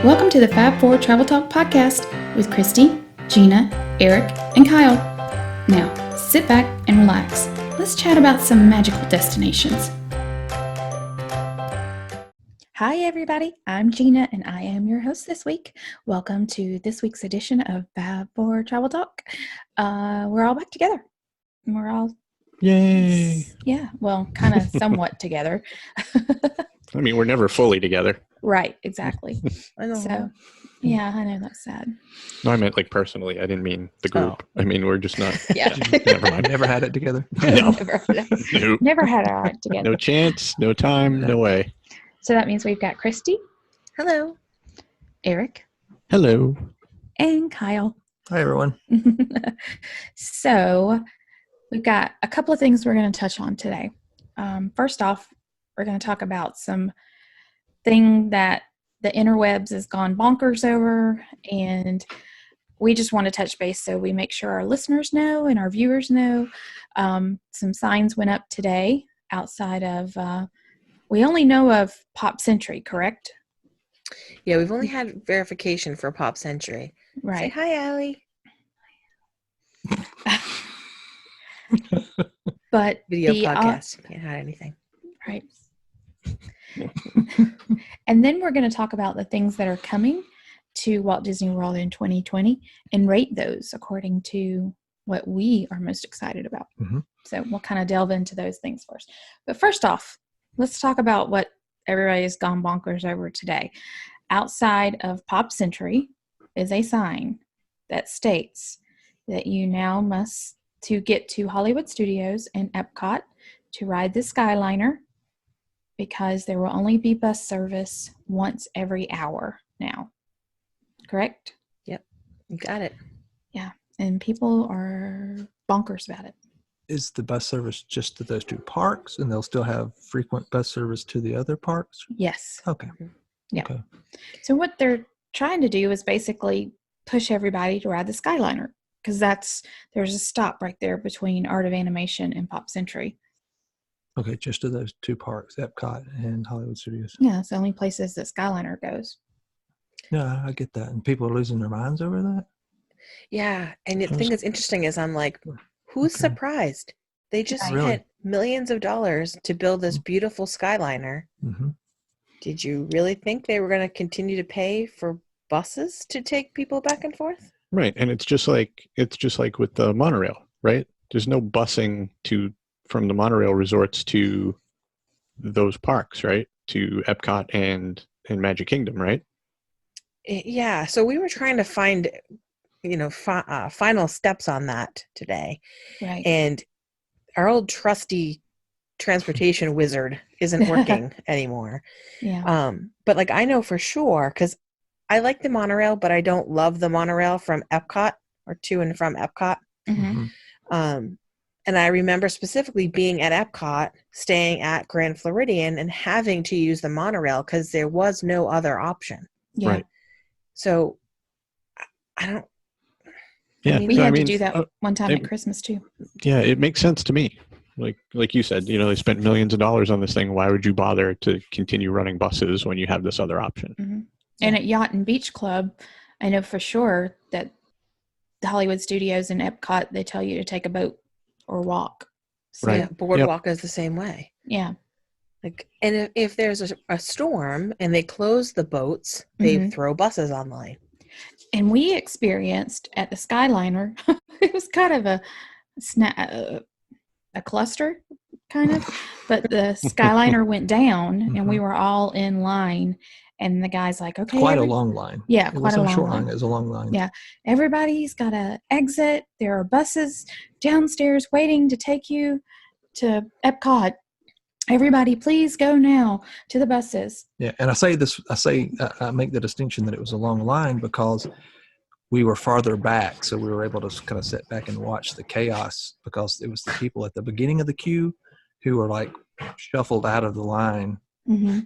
Welcome to the Fab Four Travel Talk podcast with Christy, Gina, Eric, and Kyle. Now, sit back and relax. Let's chat about some magical destinations. Hi, everybody. I'm Gina, and I am your host this week. Welcome to this week's edition of Fab Four Travel Talk. We're all back together. We're all... Yay! Yeah, well, kind of somewhat together. I mean, we're never fully together. Right, exactly. I know. So, yeah, I know that's sad. No, I meant like personally. I didn't mean the group. I mean, we're just not. Yeah. Never mind. Never had it together. No. Never had our act together. No chance, no time, no way. So that means we've got Christy, Hello. Eric, Hello. and Kyle. Hi, everyone. So we've got a couple of things we're going to touch on today. First off, we're going to talk about some thing that the interwebs has gone bonkers over, and we just want to touch base so we make sure our listeners know and our viewers know. Some signs went up today outside of, we only know of Pop Century, correct? Yeah, we've only had verification for Pop Century. Say Right. hi, Allie. But Video the, podcast. Can't hide anything. right. And then we're going to talk about the things that are coming to Walt Disney World in 2020 and rate those according to what we are most excited about. Mm-hmm. So we'll kind of delve into those things first. But first off, let's talk about what everybody has gone bonkers over today. Outside of Pop Century is a sign that states that you now must, to get to Hollywood Studios and Epcot, to ride the Skyliner, because there will only be bus service once every hour now. Correct? Yep. You got it. Yeah. And people are bonkers about it. Is the bus service just to those two parks, and they'll still have frequent bus service to the other parks? Yes. Okay. Yeah. Okay. So what they're trying to do is basically push everybody to ride the Skyliner, because there's a stop right there between Art of Animation and Pop Century. Okay, just to those two parks, Epcot and Hollywood Studios. Yeah, it's the only places that Skyliner goes. Yeah, I get that. And people are losing their minds over that? Yeah. And the thing that's interesting is I'm like, who's Okay. surprised? They just Really? spent millions of dollars to build this beautiful Skyliner. Mm-hmm. Did you really think they were going to continue to pay for buses to take people back and forth? Right, and it's just like with the monorail, right? There's no busing from the monorail resorts to those parks, right? To Epcot and Magic Kingdom, right? Yeah. So we were trying to find, final steps on that today. Right. And our old trusty transportation wizard isn't working anymore. Yeah. But like I know for sure, because I like the monorail, but I don't love the monorail from Epcot or to and from Epcot. Mm-hmm. And I remember specifically being at Epcot, staying at Grand Floridian, and having to use the monorail because there was no other option. Yeah. Right. So I don't. Yeah, We no, had I mean, to do that one time it- at Christmas too. Yeah, it makes sense to me. Like you said, they spent millions of dollars on this thing. Why would you bother to continue running buses when you have this other option? Mm-hmm. And at Yacht and Beach Club, I know for sure that the Hollywood Studios and Epcot, they tell you to take a boat or walk. So, Right. Yeah, Boardwalk is the same way. Yeah. Like, and if there's a storm and they close the boats, they throw buses online. And we experienced at the Skyliner, it was kind of a cluster, kind of, but the Skyliner went down and we were all in line. And the guy's like, okay. Quite a long line. Yeah, It quite a wasn't long short line. It was a long line. Yeah. Everybody's got to exit. There are buses downstairs waiting to take you to Epcot. Everybody, please go now to the buses. Yeah, and I make the distinction that it was a long line because we were farther back, so we were able to kind of sit back and watch the chaos, because it was the people at the beginning of the queue who were like shuffled out of the line Mm-hmm.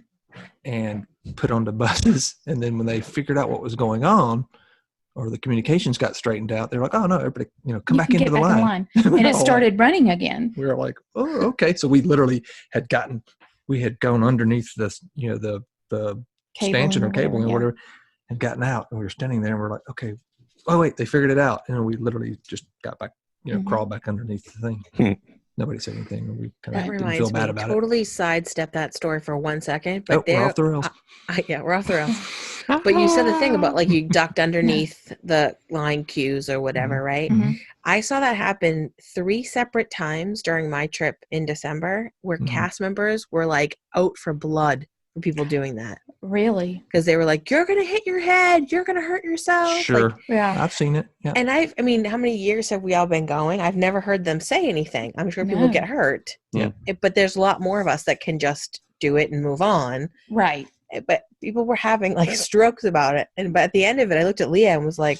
and put onto buses, and then when they figured out what was going on, or the communications got straightened out, they're like, "Oh no, everybody, come back into the line." And it started running again. We were like, "Oh, okay." So we literally had gone underneath this, the Cable stanchion or or cabling or whatever, whatever, had gotten out, and we were standing there, and we're like, okay, oh wait, they figured it out, and we literally just got back, crawled back underneath the thing. Nobody said anything, and we kind That of didn't feel reminds bad me, about totally sidestep that story for 1 second, it. but Oh, we're there, off the rails. yeah, we're off the rails. But you said the thing about like you ducked underneath the line cues or whatever, right? Mm-hmm. I saw that happen 3 separate times during my trip in December where cast members were like out for blood for people doing that. Really? Because they were like, you're going to hit your head. You're going to hurt yourself. Sure. Like, Yeah. I've seen it. Yeah. and I mean, how many years have we all been going? I've never heard them say anything. I'm sure people No. get hurt. Yeah. But there's a lot more of us that can just do it and move on. Right. But people were having like strokes about it. But at the end of it, I looked at Leah and was like,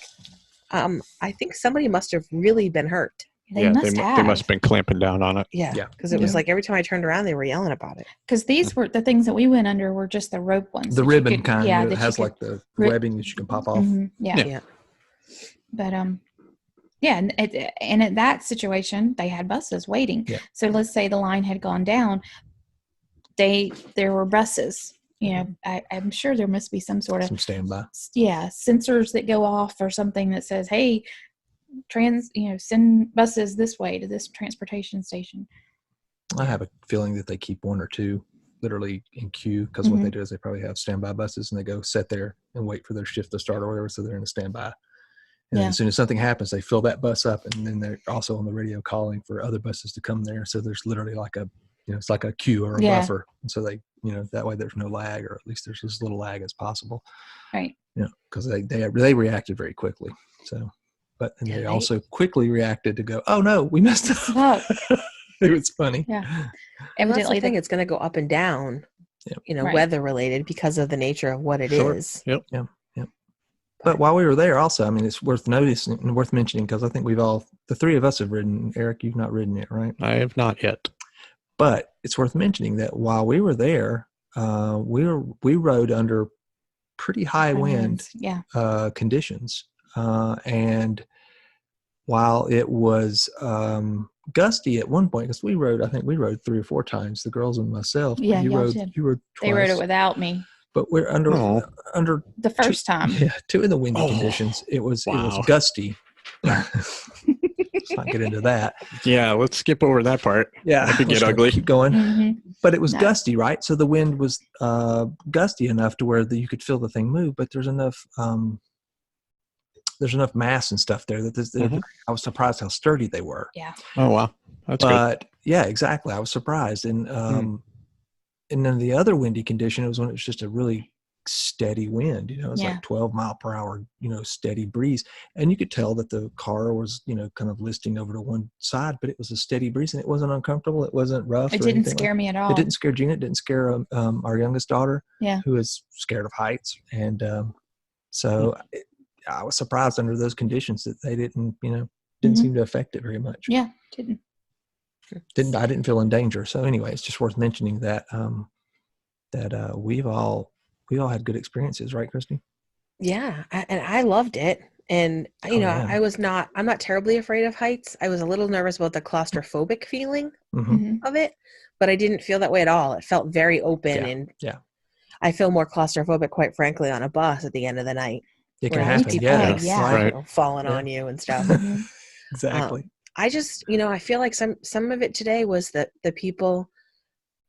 I think somebody must have really been hurt. They must they have. must have been clamping down on it. Yeah. Yeah. Because it was like every time I turned around, they were yelling about it. Because these were the things that we went under were just the rope ones. The that you ribbon could- kind yeah, that that you has could like the rip- webbing that you can pop off. Mhm, yeah. Yeah. But yeah, and at that situation, they had buses waiting. Yeah. So let's say the line had gone down. There were buses. You know, I'm sure there must be some sort of Some standby. sensors that go off or something that says, "Hey, send buses this way to this transportation station." I have a feeling that they keep 1 or 2 literally in queue because what they do is they probably have standby buses and they go sit there and wait for their shift to start or whatever. So they're in a standby. And then as soon as something happens, they fill that bus up, and then they're also on the radio calling for other buses to come there. So there's literally like it's like a queue or a buffer. And so they, that way there's no lag, or at least there's as little lag as possible. Right. Because they reacted very quickly. So, but and they also quickly reacted to go, oh no, we messed up. It was funny. Yeah. Well, Evidently, that's the thing. It's going to go up and down, Right. weather related because of the nature of what it is. Yep. Yeah. But while we were there also, I mean, it's worth noticing and worth mentioning because I think the 3 of us have ridden. Eric, you've not ridden yet, right? I have not yet. But it's worth mentioning that while we were there, we rode under pretty high wind conditions. And while it was gusty at one point, because I think we rode 3 or 4 times, the girls and myself. Yeah, you y'all rode. did. You rode twice. they rode it without me But we're under the first time. Yeah, 2 in the windy conditions. It was gusty. Let's not get into that. Yeah, let's skip over that part. Yeah, that could get ugly. Keep going. Mm-hmm. But it was gusty, right? So the wind was gusty enough to where you could feel the thing move. But there's enough mass and stuff there that I was surprised how sturdy they were. Yeah. Oh wow, that's good. Yeah, exactly. I was surprised. And and then the other windy condition was when it was just a really steady wind. It's like 12 mile per hour, steady breeze. And you could tell that the car was, kind of listing over to one side, but it was a steady breeze and it wasn't uncomfortable. It wasn't rough. It didn't scare me at all. It didn't scare Gina. It didn't scare our youngest daughter, who is scared of heights. And I was surprised under those conditions that they didn't seem to affect it very much. Yeah, didn't. I didn't feel in danger. So anyway, it's just worth mentioning that we've all had good experiences, right, Christy? Yeah, and I loved it. And I'm not terribly afraid of heights. I was a little nervous about the claustrophobic feeling of it, but I didn't feel that way at all. It felt very open, and I feel more claustrophobic, quite frankly, on a bus at the end of the night. It can happen, falling on you and stuff. Exactly. I just, I feel like some of it today was that the people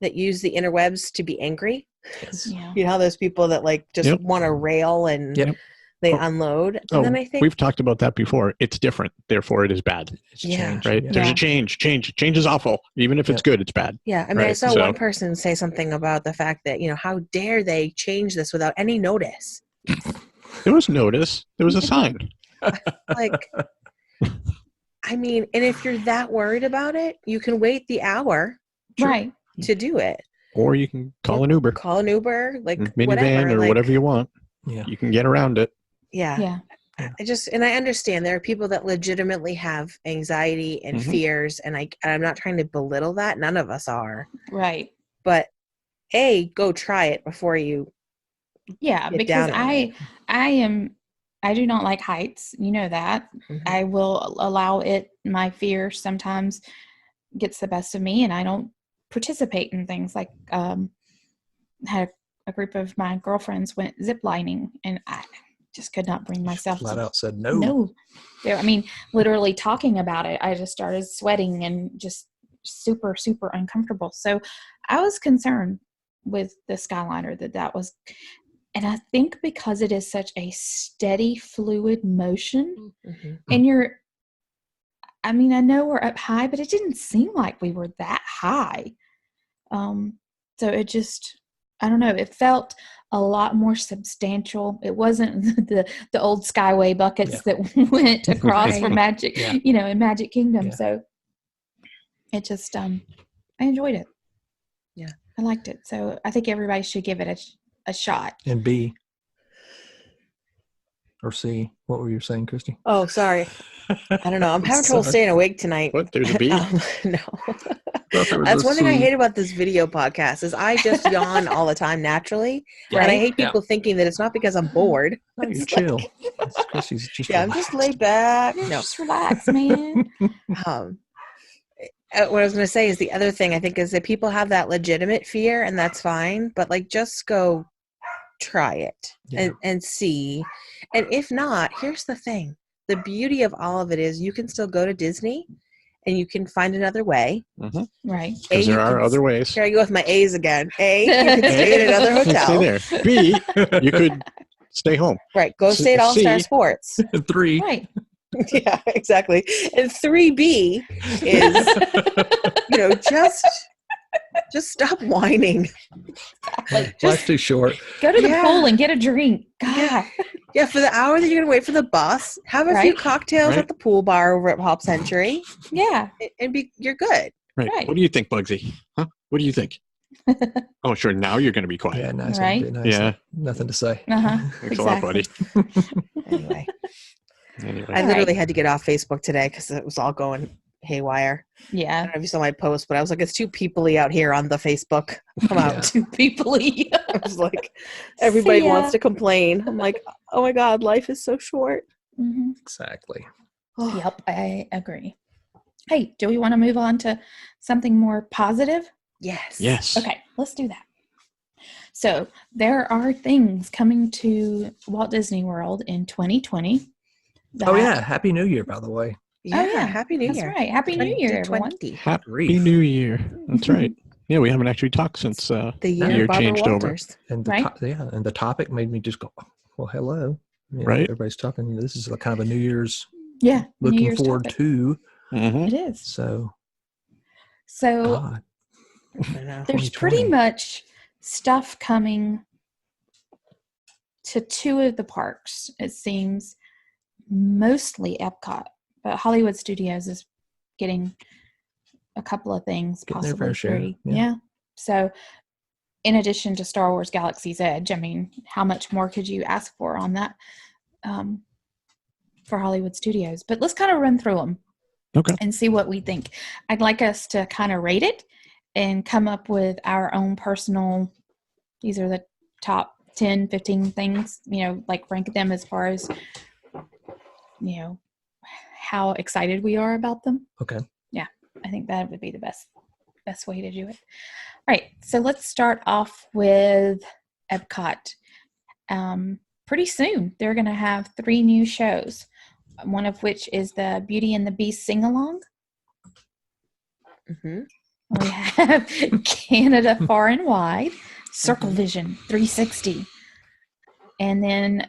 that use the interwebs to be angry. Yes. Yeah. You know how those people that like just want to rail and they unload. And then I think we've talked about that before. It's different, therefore it is bad. It's a change. Right? Yeah. There's a change. Change is awful. Even if it's good, it's bad. Yeah. I mean, I saw one person say something about the fact that, how dare they change this without any notice? There was notice. There was a sign. Like, I mean, and if you're that worried about it, you can wait the hour to do it. Or you can call an Uber. Like minivan whatever, or whatever you want. Yeah. You can get around it. Yeah. Yeah. I understand there are people that legitimately have anxiety and fears, and I'm not trying to belittle that. None of us are. Right. But go try it before you. Yeah, because I do not like heights. You know that. I will allow my fear sometimes gets the best of me, and I don't participate in things like had a group of my girlfriends went zip lining, and just could not bring myself flat to out said no. no. I mean, literally talking about it, I just started sweating and just super, super uncomfortable. So I was concerned with the Skyliner that was, and I think because it is such a steady, fluid motion, and I mean, I know we're up high, but it didn't seem like we were that high. So it just, I don't know, it felt a lot more substantial. It wasn't the old Skyway buckets that went across for Magic, in Magic Kingdom. Yeah. So it just, I enjoyed it. Yeah. I liked it. So I think everybody should give it a shot. And B or C, what were you saying, Christy? Oh, sorry. I don't know. I'm having trouble staying awake tonight. What? There's a B? No. That's one thing I hate about this video podcast is I just yawn all the time naturally. Right? And I hate people thinking that it's not because I'm bored. No, you're chill. Christy's just I'm just laid back. Just relax, man. What I was going to say is the other thing I think is that people have that legitimate fear, and that's fine. But just go try it and see. And if not, here's the thing. The beauty of all of it is you can still go to Disney and you can find another way. Mm-hmm. Right. Because there are other ways. Here I go with my A's again. A, you can stay at another hotel. Stay there. B, you could stay home. Right. Go stay at All-Star Sports. 3. Right. Yeah, exactly. And 3B is, just stop whining. Life's too short. Go to the pool and get a drink. God. Yeah, for the hour that you're going to wait for the bus, have a few cocktails at the pool bar over at Pop Century. Yeah. And you're good. Right. What do you think, Bugsy? Huh? What do you think? Oh, sure. Now you're going to be quiet. Yeah, nice. Right? Nice. Yeah. Nothing to say. Thanks a lot, buddy. Anyway. I literally had to get off Facebook today because it was all going haywire. Yeah. I don't know if you saw my post, but I was like, it's too people-y out here on the Facebook. I'm out. Too people-y. I was like, everybody wants to complain. I'm like, oh my God, life is so short. Mm-hmm. Exactly. Yep, I agree. Hey, do we want to move on to something more positive? Yes. Okay, let's do that. So there are things coming to Walt Disney World in 2020. Happy New Year, by the way. Yeah, Happy New Year. That's right. Happy New Year, everyone. Happy New Year. That's right. Yeah, we haven't actually talked since the year changed Walters. over. And and the topic made me just go, well, hello. Right. Everybody's talking. This is kind of a New Year's. Yeah. Looking New Year's forward topic. to. Mm-hmm. It is. So there's pretty much stuff coming to 2 of the parks, it seems. Mostly Epcot, but Hollywood Studios is getting a couple of things, possibly 3. Yeah. So in addition to Star Wars Galaxy's Edge, I mean, how much more could you ask for on that for Hollywood Studios? But let's kind of run through them and see what we think. I'd like us to kind of rate it and come up with our own personal, these are the top 10, 15 things, rank them as far as how excited we are about them. Okay. Yeah, I think that would be the best way to do it. All right, so let's start off with Epcot. Pretty soon, they're going to have 3 new shows, one of which is the Beauty and the Beast sing-along. Mm-hmm. We have Canada Far and Wide, Circle Vision 360, and then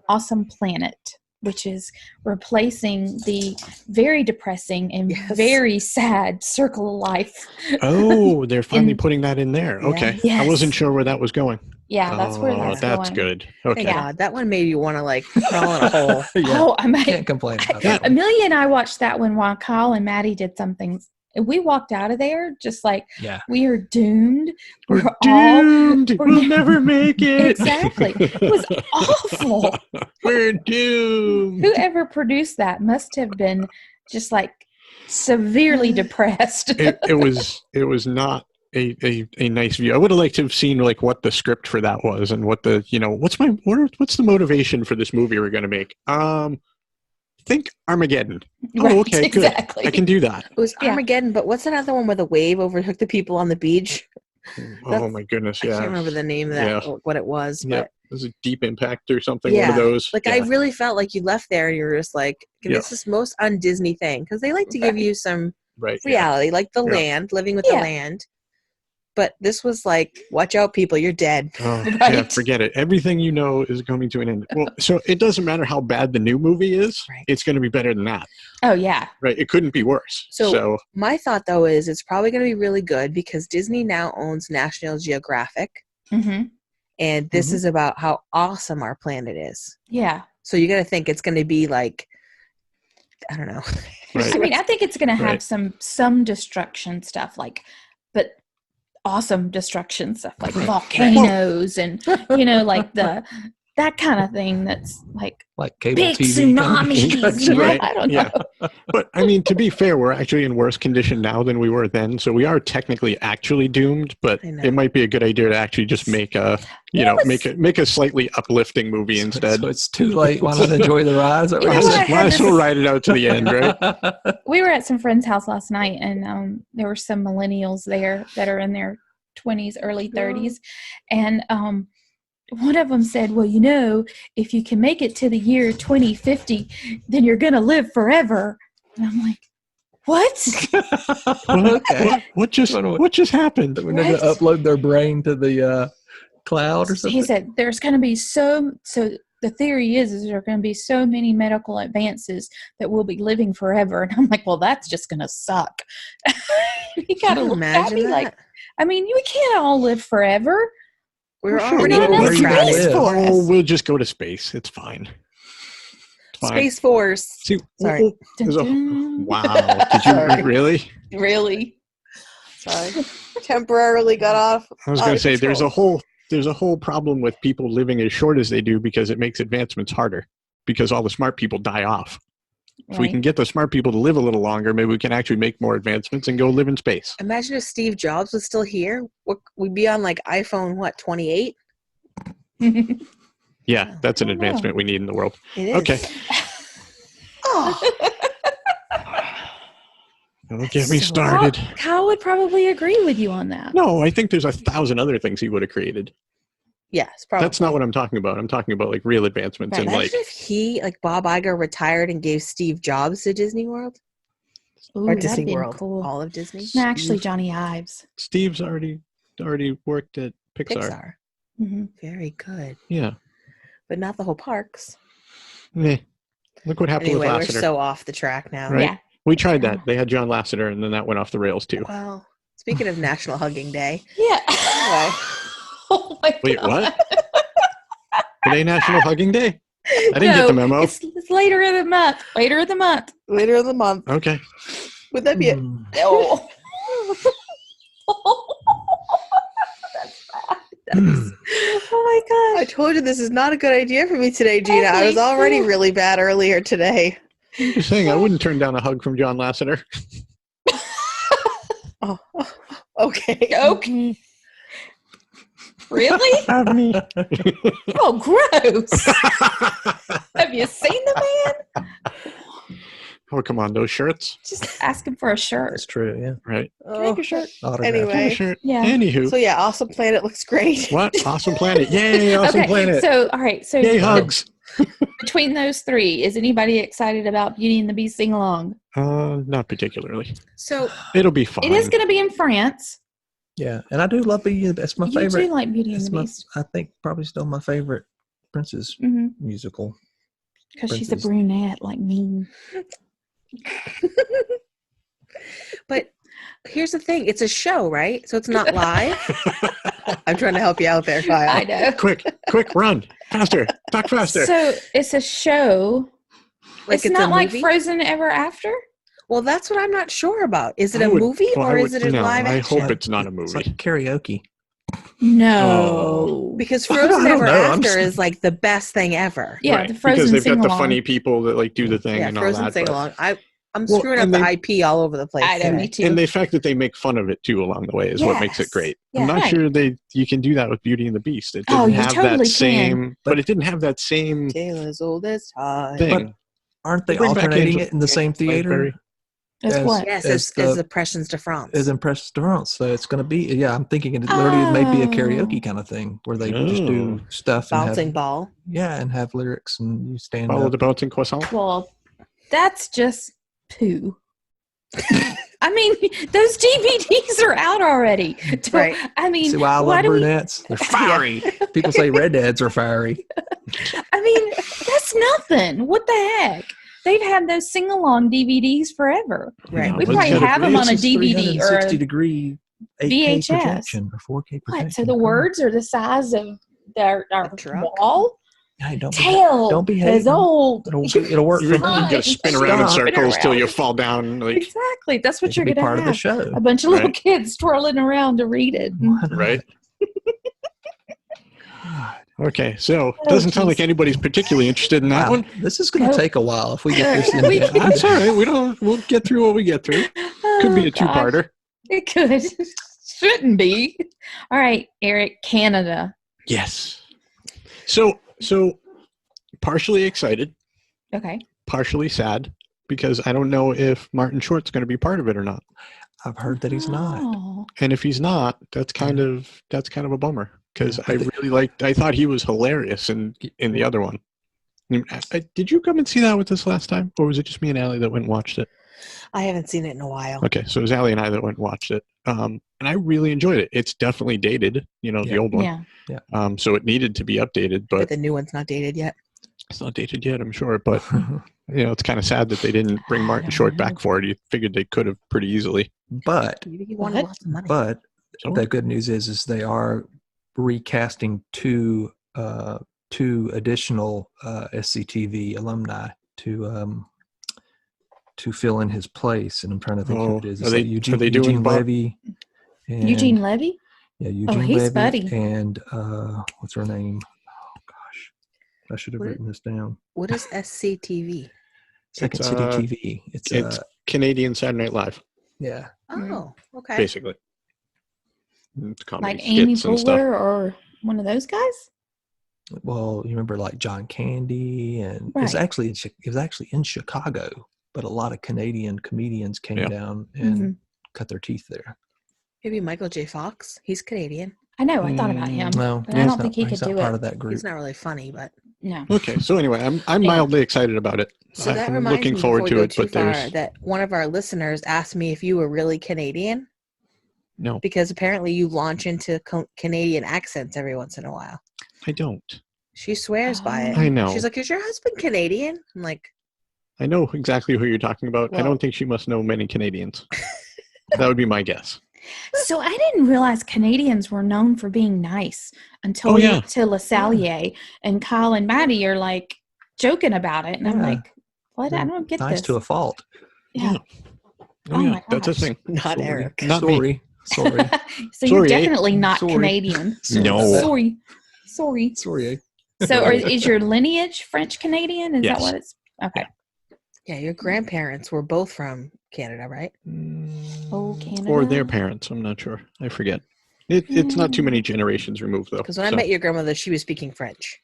Awesome Planet, which is replacing the very depressing and very sad Circle of Life. Oh, they're finally putting that in there. Okay. Yes. I wasn't sure where that was going. Yeah, that's where that's going. That's good. Okay. God, that one made you want to crawl in a hole. Oh, I can't complain about that. Amelia and I watched that one while Kyle and Maddie did something. We walked out of there just we are doomed. We're doomed. We'll never make it. Exactly. It was awful. We're doomed. Whoever produced that must have been just severely depressed. It was not a nice view. I would have liked to have seen what the script for that was and what the what's the motivation for this movie we're going to make. Think Armageddon. Right, oh, okay, exactly. good. I can do that. It was Armageddon, but what's that other one where the wave overtook the people on the beach? Oh my goodness, yeah. I can't remember the name of that, what it was, but Was it Deep Impact or something? Yeah. One of those. Like, I really felt like you left there and you were just like, this is most un-Disney thing. Because they like to give you some reality, like the land, living with the land. But this was like, watch out, people, you're dead. Oh, yeah, forget it. Everything you know is coming to an end. Well, so it doesn't matter how bad the new movie is. Right. It's going to be better than that. Oh, yeah. Right. It couldn't be worse. So my thought, though, is it's probably going to be really good because Disney now owns National Geographic. Mm-hmm. And this is about how awesome our planet is. Yeah. So you're going to think it's going to be like, I don't know. Right. I mean, I think it's going to have some destruction stuff, but awesome destruction stuff, like volcanoes and, like that kind of thing that's like cable big TV tsunamis. Right. I don't know. But I mean, to be fair, we're actually in worse condition now than we were then. So we are technically actually doomed, but it might be a good idea to actually just make a, make a slightly uplifting movie instead. So it's too late. Why not enjoy the ride? Might as well ride it out to the end, right? We were at some friend's house last night, and there were some millennials there that are in their 20s, early 30s. And one of them said, well, if you can make it to the year 2050, then you're going to live forever. And I'm like, what? What just happened? We're going to upload their brain to the cloud or something? He said, there's going to be so the theory is there are going to be so many medical advances that we'll be living forever. And I'm like, well, that's just going to suck. You got to look at me like, I mean, we can't all live forever. We're already in space for us. Oh, we'll just go to space. It's fine. Space Force. See, sorry. Wow. Did you really? Really? Sorry. Temporarily got off. I was going to say there's a whole problem with people living as short as they do because it makes advancements harder because all the smart people die off. If we can get the smart people to live a little longer, maybe we can actually make more advancements and go live in space. Imagine if Steve Jobs was still here. We'd be on iPhone, 28? Yeah, that's an advancement we need in the world. It is. Okay. Don't get me started. Cal would probably agree with you on that. No, I think there's 1,000 other things he would have created. Yes, probably. That's not what I'm talking about. I'm talking about real advancements in Imagine if he, Bob Iger, retired and gave Steve Jobs to Disney World. Ooh, or Disney World. Cool. All of Disney. No, actually, Johnny Ives. Steve's already worked at Pixar. Mm-hmm. Very good. Yeah. But not the whole parks. Meh. Look what happened with Lasseter. We're so off the track now. Right? Yeah. We tried that. They had John Lasseter, and then that went off the rails, too. Well, speaking of National Hugging Day. Yeah. Anyway. Oh my God. Wait, what? Today National Hugging Day? I didn't get the memo. It's later in the month. Later in the month. Okay. Would that be it? Oh. Oh my God. I told you this is not a good idea for me today, Gina. I was already really bad earlier today. I'm just saying, I wouldn't turn down a hug from John Lasseter. Oh, okay. Okay. Really? Oh, gross. Have you seen the man? Oh, come on, those shirts. Just ask him for a shirt. That's true, yeah. Right. Can I have your shirt? Anyway. Yeah. Anywho. So, yeah, Awesome Planet looks great. What? Awesome Planet. Yay, Awesome Planet. So, all right. So, yay, hugs. Between those three, is anybody excited about Beauty and the Beast sing-along? Not particularly. So, it'll be fine. It is going to be in France. Yeah, and I do love Beauty and the Beast. That's my favorite. You do like Beauty and the Beast. I think probably still my favorite princess musical. Because she's a brunette like me. But here's the thing. It's a show, right? So it's not live. I'm trying to help you out there, Kyle. I know. Quick, run. Faster. Talk faster. So it's a show. It's not like Frozen Ever After? Well, that's what I'm not sure about. Is it a movie or is it a live action? I hope it's not a movie. It's like karaoke. No. Because Frozen Ever After is the best thing ever. Yeah, right. the Frozen because they've sing-along. got the funny people that do the thing and all that. Frozen sing-along. I'm screwing up the IP all over the place. I know, me too. And the fact that they make fun of it too along the way is what makes it great. Yeah, I'm not sure you can do that with Beauty and the Beast. It you didn't have totally that same, but it didn't have that same Tale as old as time. thing. But aren't they Bring back alternating Angel- it in the same theater? As what? Yes, as as the Impressions de France. as Impressions de France. So it's going to be, yeah, I'm thinking it literally may be a karaoke kind of thing where they just do stuff and Bouncing have, ball. yeah, and have lyrics and you stand Follow up. the bouncing croissant. Well, that's just poo. I mean, those DVDs are out already. Right. I mean, See why I love brunettes? They're fiery. People say redheads are fiery. I mean, that's nothing. What the heck? They've had those sing-along DVDs forever. Right. We probably have them on a DVD or a 360-degree 8K VHS. projection or 4K projection. What? So the words are the size of our truck? wall? Hey, don't be Is hating. old. It'll work You're for me. going to spin around in Stop. circles till you fall down. Like, Exactly. That's what It you're could be going part to of the have. show. A bunch of little Right. kids twirling around to read it. Why not? right? God. Okay, so Oh, doesn't sound like geez. anybody's particularly interested in that Wow, one. this is going to Nope. take a while if we get this in. That's all right. We'll get through what we get through. Could be a gosh. two-parter. It could. Shouldn't be. All right, Eric, Canada. Yes. So partially excited, Okay. partially sad because I don't know if Martin Short's going to be part of it or not. I've heard that he's not. Oh. And if he's not, that's kind of a bummer because I really I thought he was hilarious in the other one. Did you come and see that with us last time, or was it just me and Allie that went and watched it? I haven't seen it in a while. Okay, so it was Allie and I that went and watched it, and I really enjoyed it. It's definitely dated, the old one. Yeah. So it needed to be updated, But but the new one's not dated yet. it's not dated yet, I'm sure. But it's kind of sad that they didn't bring Martin Short back for it. You figured they could have pretty easily. But He wanted What? lots of money. So, the good news is they are recasting two additional SCTV alumni to fill in his place, and I'm trying to think who it is. It's are like they doing Eugene Levy. And, Eugene Levy? Yeah, Eugene he's Levy buddy. and what's her name? Oh gosh, I should have written this down. What is SCTV? Second It's, City TV. it's Canadian Saturday Night Live, Yeah. Oh, okay. basically. It's comedy Like Amy skits and stuff. Poehler or one of those guys? Well, you remember like John Candy, and Right. it was actually in Chicago, but a lot of Canadian comedians came down and cut their teeth there. Maybe Michael J. Fox. He's Canadian. I know. I thought about him. No, but I don't think he could he's not do part it. of that group. He's not really funny, but No. Okay, so anyway, I'm mildly excited about it. so that I'm reminds looking me forward before to we go it, too but far there's that one of our listeners asked me if you were really Canadian no, because apparently you launch into Canadian accents every once in a while. I don't. She swears by it. I know. She's like, "Is your husband Canadian?" I'm like, I know exactly who you're talking about. I Well- don't think she must know many Canadians. That would be my guess. So I didn't realize Canadians were known for being nice until we went to La Salle, and Kyle and Maddie are like joking about it, and I'm Yeah. like, "What? I don't get Nice this." to a fault. Yeah. Oh, Oh yeah, my that's a gosh. thing. "Not Sorry. Eric." Not me. Sorry. Sorry. So Sorry, you're eh? definitely not Sorry. Canadian. No. Sorry. Sorry. Sorry. So is your lineage French Canadian? Is that Yes. what it's? Okay. Yeah, your grandparents were both from Canada, right? Oh, Canada. Or their parents. I'm not sure. I forget. It's not too many generations removed, though. Because when I met your grandmother, she was speaking French.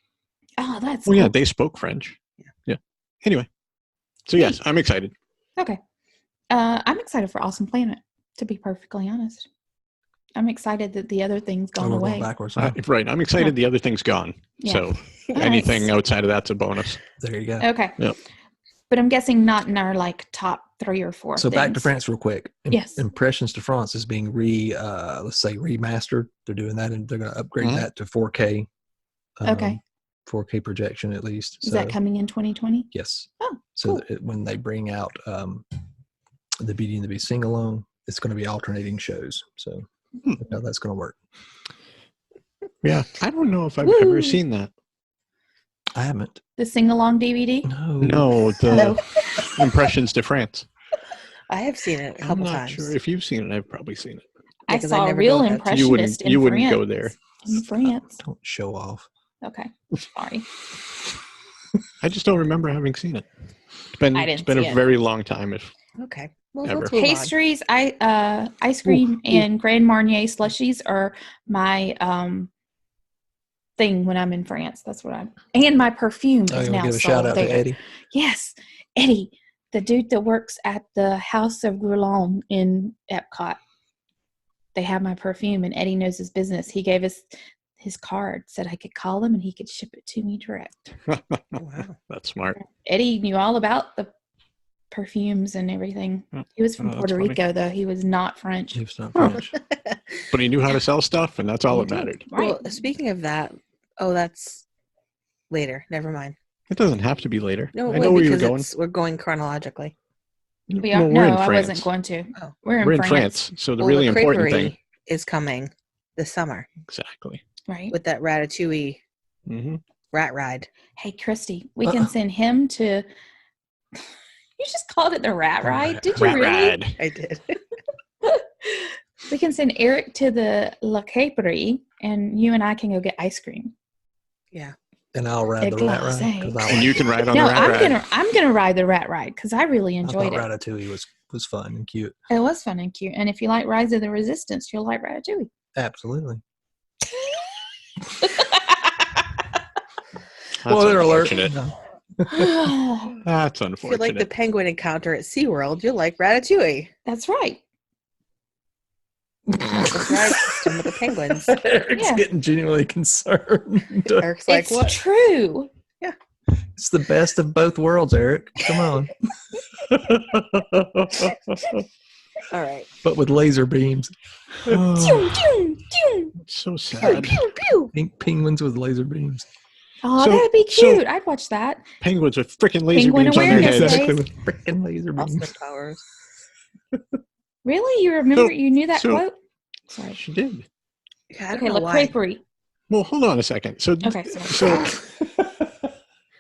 Oh, that's Well, yeah, cool. they spoke French. Yeah. Anyway. So, yes, I'm excited. Okay. I'm excited for Awesome Planet, to be perfectly honest. I'm excited that the other thing's gone We're away. going backwards. Huh? Right. I'm excited the other thing's gone. Yeah. So, Nice. anything outside of that's a bonus. There you go. Okay. Yep. But I'm guessing not in our like top 3 or 4. So back to things. France real quick. Yes. Impressions de France is being let's say remastered. They're doing that and they're going to upgrade Mhm. that to 4K. Okay. 4K projection at least. Is that coming in 2020? Yes. Oh, So cool. that when they bring out the Beauty and the Beast sing along, it's going to be alternating shows. So how that's going to work. Yeah. I don't know if I've Woo. ever seen that. I haven't. The sing-along DVD? No, the Hello. Impressions de France. I have seen it a I'm couple not times. sure if you've seen it. I've probably seen it. I 'cause I saw a never real go out to- You wouldn't. impressionist in You wouldn't France. go there. In France. Don't show off. Okay. Sorry. I just don't remember having seen it. I didn't It's been see a it. very long time. If Okay. Well, Ever. let's move on. Pastries, ice cream, and Grand Marnier slushies are my thing when I'm in France. That's what and my perfume Oh, is you now want to give a sold shout out there. to Eddie? Yes, Eddie, the dude that works at the House of Guerlain in Epcot. They have my perfume, and Eddie knows his business. He gave us his card, said I could call him and he could ship it to me direct. Wow. That's smart. Eddie knew all about the perfumes and everything. He was from Puerto Rico, though. He was not French. He was not French. But he knew how to sell stuff, and that's all that mattered. Right. Well, speaking of that, that's later. Never mind. It doesn't have to be later. No, I know where you're because going. we're going chronologically. We are, Well, we're no, in I France. wasn't going to. Oh. We're in France. So the really the important creperie thing. is coming this summer Exactly. Right. with that Ratatouille Mm-hmm. rat ride. Hey, Christy, we can send him to. You just called it the rat ride? Did you Rat really? ride. I did. We can send Eric to the La Caperie, and you and I can go get ice cream. Yeah. And I'll ride the rat ride. 'Cause I And like you it. can ride on No, the rat ride. I'm gonna ride the rat ride because I really I enjoyed thought it. Ratatouille was fun and cute. It was fun and cute. And if you like Rise of the Resistance, you'll like Ratatouille. Absolutely. That's Spoiler alert. unfortunate. No. That's If you unfortunate. like the penguin encounter at SeaWorld, you'll like Ratatouille. That's right. This ride system with the penguins. Eric's Yeah. getting genuinely concerned. Eric's like, It's what? true. It's the best of both worlds, Eric. Come on. All right. But with laser beams. Pew, pew, pew, So pew, sad. pew, pew. Pink penguins with laser beams. Oh, So- that'd be so- cute. I'd watch that. Penguins with freaking laser Penguin beams on their awareness heads. day. Exactly, with freaking laser beams. Austin Powers. Really? You remember? So- You knew that so- quote? Sorry. She did. Yeah, I don't Okay, know La why. Creperie. Well, hold on a second. So, Okay, sorry.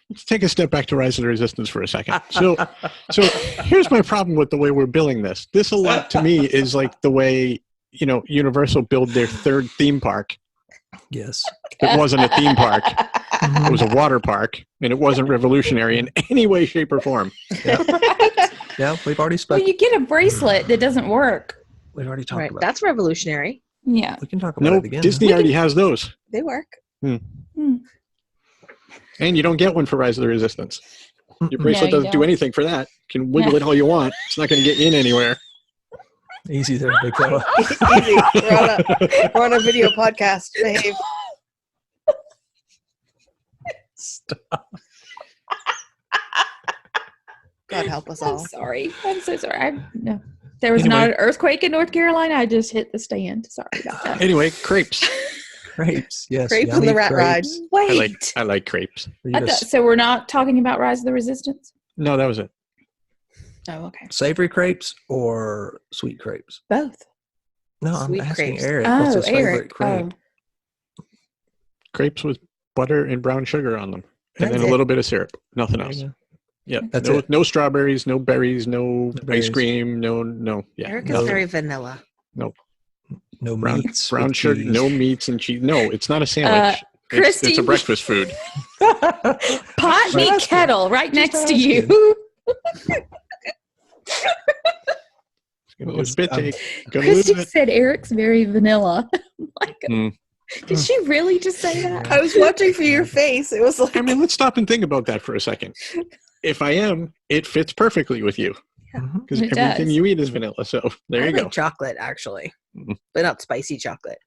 let's take a step back to Rise of the Resistance for a second. So here's my problem with the way we're billing this. This a lot to me is like the way, Universal built their third theme park. Yes. It wasn't a theme park. It was a water park, and it wasn't revolutionary in any way, shape, or form. Yeah, Right? yeah, we've already Well, spoken. you get a bracelet that doesn't work. We've already talked Right. about That's revolutionary. Yeah. it. We can talk about No, it again. Disney already has those. They work. And you don't get one for Rise of the Resistance. Your Mm-mm. bracelet No, you doesn't do don't. anything for that. You can wiggle it all you want. It's not going to get in anywhere. Easy there, big fella. Easy. We're on a video podcast. Behave. Stop. God help us I'm all. sorry. I'm so sorry. No. There was Anyway. not an earthquake in North Carolina. I just hit the stand. Sorry about that. Anyway, crepes. Crepes. Yes. Crepes yummy on the rat ride. crepes. Wait. I like crepes. You I just thought, so we're not talking about Rise of the Resistance? No, that was it. Oh, okay. savory crepes or sweet crepes? Both. No, I'm Sweet asking crepes. Eric. What's Oh, his favorite Eric. crepe? Oh. Crepes with butter and brown sugar on them. And That's then a it. little bit of syrup. Nothing There else. you go. Yeah. That's no, it. no strawberries, no berries, no berries. ice cream, no. Yeah. Eric no, is very vanilla. No brown, meats. brown with sugar, cheese. no meats and cheese. No, it's not a sandwich. Christy. It's a breakfast food. Pot meat asking. kettle right Just next to you. Gonna lose bit take. Gonna Christy lose it. said Eric's very vanilla. Like, Hmm. did she really just say that? I was watching for your face. It was like, I mean, let's stop and think about that for a second. If I am, it fits perfectly with you Mhm. because It everything does. you eat is vanilla. So there I you like go. chocolate, actually, Mhm. but not spicy chocolate.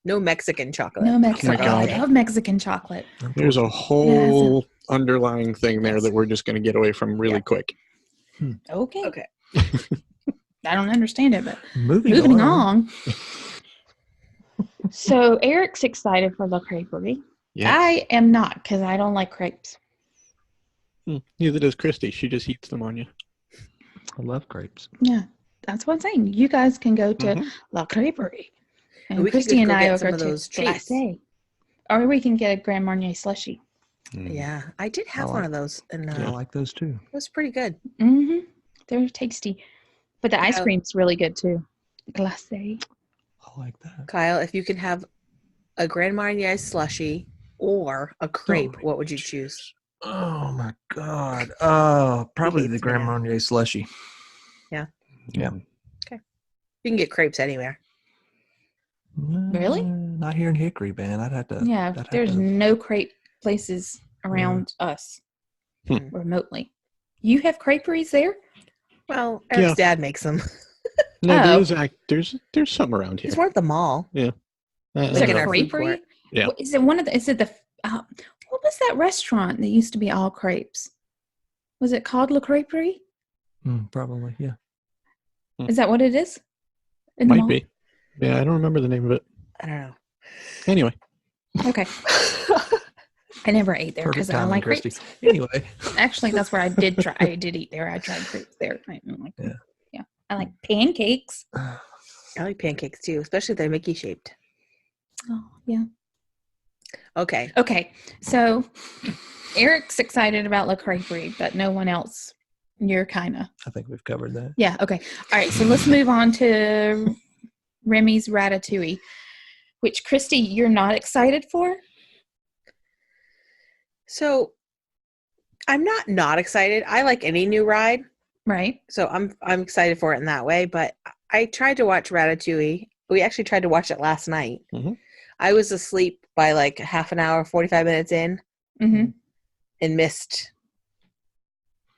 No Mexican chocolate. No Mexican. Oh my I God. love Mexican chocolate. There's a whole underlying thing there that we're just going to get away from really Yeah. quick. Okay. Okay. I don't understand it, but Moving moving on. on. So Eric's excited for La Creperie. Yeah. I am not because I don't like crepes. Neither does Christy. She just heats them on you. I love crepes. Yeah, that's what I'm saying. You guys can go to Mhm. La Creperie, and We could Christy go and I get will some go of to those treats. Glacé. Or we can get a Grand Marnier slushy. Yeah, I did have I one like- of those, and I like those too. it was pretty good. Mm-hmm. They're tasty. But the ice Yeah. cream's really good too. Glacé. I like that. Kyle, if you can have a Grand Marnier slushy or a crepe, what would you choose? Oh my god. Probably the hates Grand banana. Marnier slushy. Yeah. Yeah. You can get crepes anywhere. Really? Not here in Hickory, man. I'd have to. Yeah, I'd have there's to- no crepe places around us Hmm. remotely. You have creperies there? Well, Eric's dad makes them. No, there's some around here. It's more at the mall. Yeah. Like in our food creperie? court. Yeah. Is it one of the? Is it the? What was that restaurant that used to be all crepes? Was it called La Creperie? Probably, yeah. Is that what it is? In the Might mall? be. Yeah, I don't remember the name of it. I don't know. Anyway. Okay. I never ate there because I don't like crepes. Anyway. Actually, that's where I did try. I did eat there. I tried crepes there. I don't like them. Yeah. I like pancakes. I like pancakes too, especially if they're Mickey shaped. Oh, yeah. Okay. Okay. So Eric's excited about La Creperie, but no one else. You're kind of. I think we've covered that. Yeah. Okay. All right. So let's move on to Remy's Ratatouille, which Christy, you're not excited for? So I'm not excited. I like any new ride. Right. So I'm excited for it in that way. But I tried to watch Ratatouille. We actually tried to watch it last night. Mm-hmm. I was asleep by like half an hour, 45 minutes in, and missed.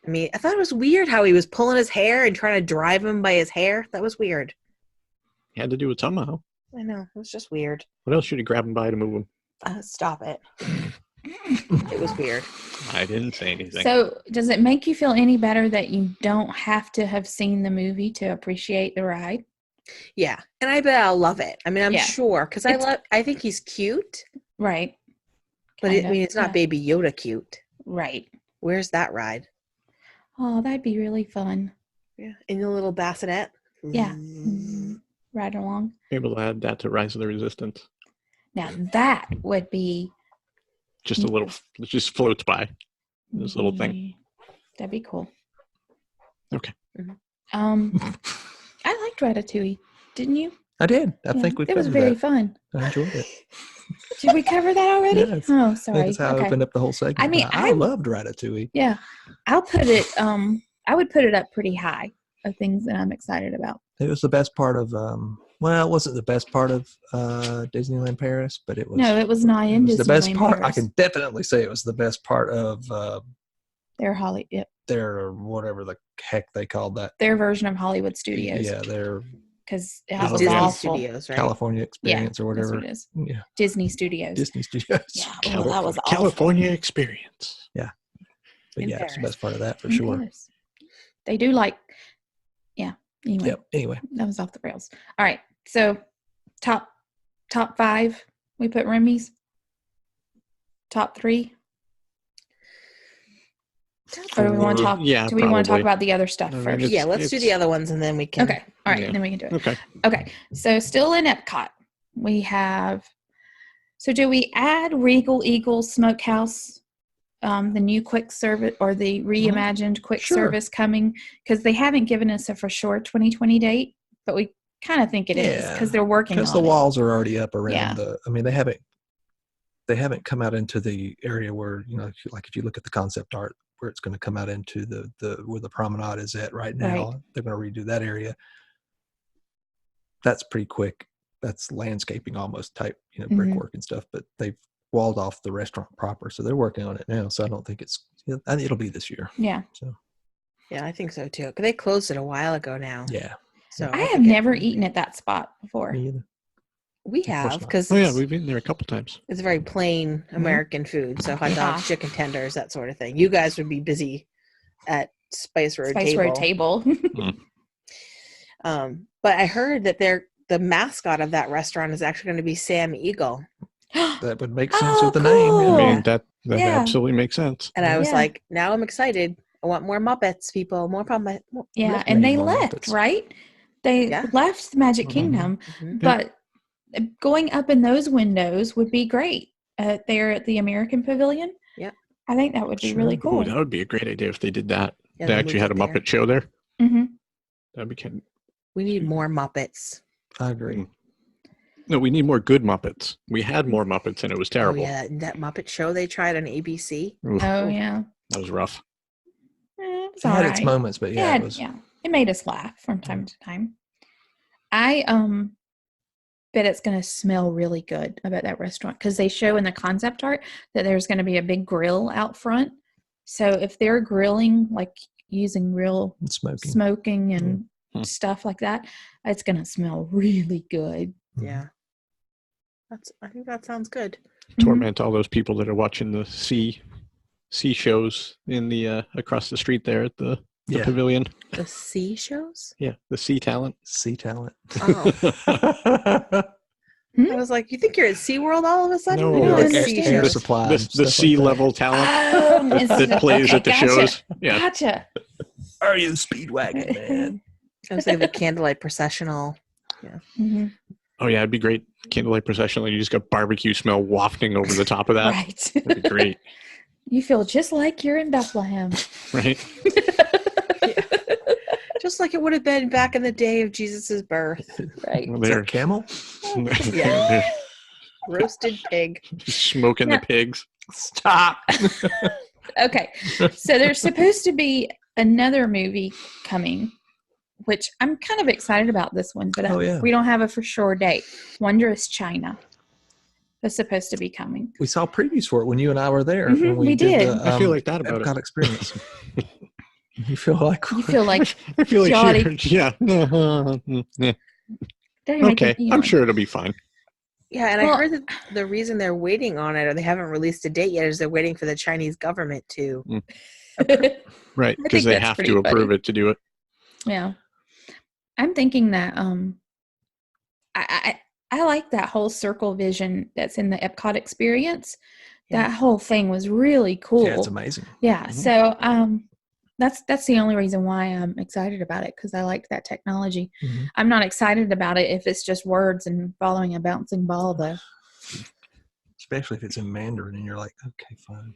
I mean, I thought it was weird how he was pulling his hair and trying to drive him by his hair. That was weird. He had to do it somehow. I know. It was just weird. What else should he grab him by to move him? Stop it. It was weird. I didn't say anything. So does it make you feel any better that you don't have to have seen the movie to appreciate the ride? Yeah. And I bet I'll love it. I mean, I'm sure. Because I think he's cute. Right. But it's not Baby Yoda cute. Right. Where's that ride? Oh, that'd be really fun. Yeah. In the little bassinet. Yeah. Ride along. Maybe we'll add that to Rise of the Resistance. Now that would be just a little, it just floats by. This little thing. That'd be cool. Okay. I liked Ratatouille. Didn't you? I did. I think we covered that. It was very fun. I enjoyed it. Did we cover that already? Yes. Oh, sorry. That's how I opened up the whole segment. I mean, I loved Ratatouille. Yeah. I'll put it, I would put it up pretty high of things that I'm excited about. It was the best part of, well, it wasn't the best part of Disneyland Paris, but it was. No, it was not in Disneyland the best part. Paris. I can definitely say it was the best part of their whatever the heck they called that. Their version of Hollywood Studios. Yeah, their because it was Disney awful. Studios, right? California Experience or whatever. That's what it is. Yeah, Disney Studios. Disney Studios. Yeah, well, that was awful. California Experience. Yeah, but In it's the best part of that for In sure. Paris. They do like, Anyway, Yep. Anyway, that was off the rails. All right, so top 5, we put Remy's. Top 3. Or do we want to talk? Yeah, do we want to talk probably. about the other stuff I mean, first? Yeah, let's do the other ones and then we can. Okay. All right. Yeah. Then we can do it. Okay. So still in Epcot, we have. So do we add Regal Eagle Smokehouse, the new quick service or the reimagined quick Sure. service coming? Because they haven't given us a for sure 2020 date, but we kind of think it is because they're working on it. because the walls are already up around Yeah. the. I mean, they haven't come out into the area where if you look at the concept art where it's going to come out into the where the promenade is at right now. Right. They're going to redo that area. That's pretty quick. That's landscaping almost type, brickwork and stuff. But they've walled off the restaurant proper, so they're working on it now. So I don't think I think it'll be this year. Yeah. So Yeah, I think so too. 'Cause they closed it a while ago now. yeah, So I have never eaten at that spot before. me either. We course have not. because Oh yeah, we've been there a couple times. it's very plain American food. So hot dogs, chicken tenders, that sort of thing. You guys would be busy at Spice Road Table. But I heard that the mascot of that restaurant is actually going to be Sam Eagle. That would make sense Oh, with the cool. name. I Yeah. mean, that Yeah. absolutely makes sense. And I was Yeah. like, now I'm excited. I want more Muppets, people. More Muppets. Yeah, Left and they Maine on left, Muppets. right? They Yeah. left the Magic Mhm. Kingdom, Mhm. but going up in those windows would be great. There at the American Pavilion. Yeah. I think that would be Sure. really Ooh, cool. that would be a great idea if they did that. Yeah, They they actually had a moved it there. Muppet show there. Mm-hmm. That'd be kind. We need more Muppets. I agree. No, we need more good Muppets. We had more Muppets and it was terrible. Oh, yeah. That Muppet show they tried on ABC. Oof, Oh yeah, that was rough. it was It had all its right. moments, but yeah, Yeah, it was. yeah, it made us laugh from time to time. I bet it's going to smell really good about that restaurant because they show in the concept art that there's going to be a big grill out front. So if they're grilling like using real smoking and stuff like that, it's going to smell really good. Yeah. I think that sounds good. Torment all those people that are watching the sea shows in the across the street there at the pavilion. The sea shows? Yeah, the sea talent. Oh. I was like, you think you're at SeaWorld all of a sudden? No, Like air supply. The sea level talent that plays at the shows. Yeah. Gotcha. Are you the Speedwagon, man? I was like the candlelight processional. Yeah. Mm-hmm. Oh yeah, it'd be great. Candlelight processional. You just got barbecue smell wafting over the top of that. Right. That'd be great. You feel just like you're in Bethlehem. Right. Just like it would have been back in the day of Jesus's birth. Right. Well, Is that camel? Yeah. Roasted pig. Smoking the pigs. Stop. Okay. So there's supposed to be another movie coming, which I'm kind of excited about this one, but we don't have a for sure date. Wondrous China is supposed to be coming. We saw previews for it when you and I were there. Mm-hmm, when we did. I feel like that about Epcot it. Experience. You feel like I feel like yeah. Okay, I'm sure it'll be fine. Yeah, and I heard that the reason they're waiting on it, or they haven't released a date yet, is they're waiting for the Chinese government to right, because they have to approve it to do it. Yeah, I'm thinking that I like that whole circle vision that's in the Epcot Experience. Yeah. That whole thing was really cool. Yeah, it's amazing. Yeah, so that's the only reason why I'm excited about it, because I like that technology. Mm-hmm. I'm not excited about it if it's just words and following a bouncing ball, though. Especially if it's in Mandarin and you're like, okay, fine.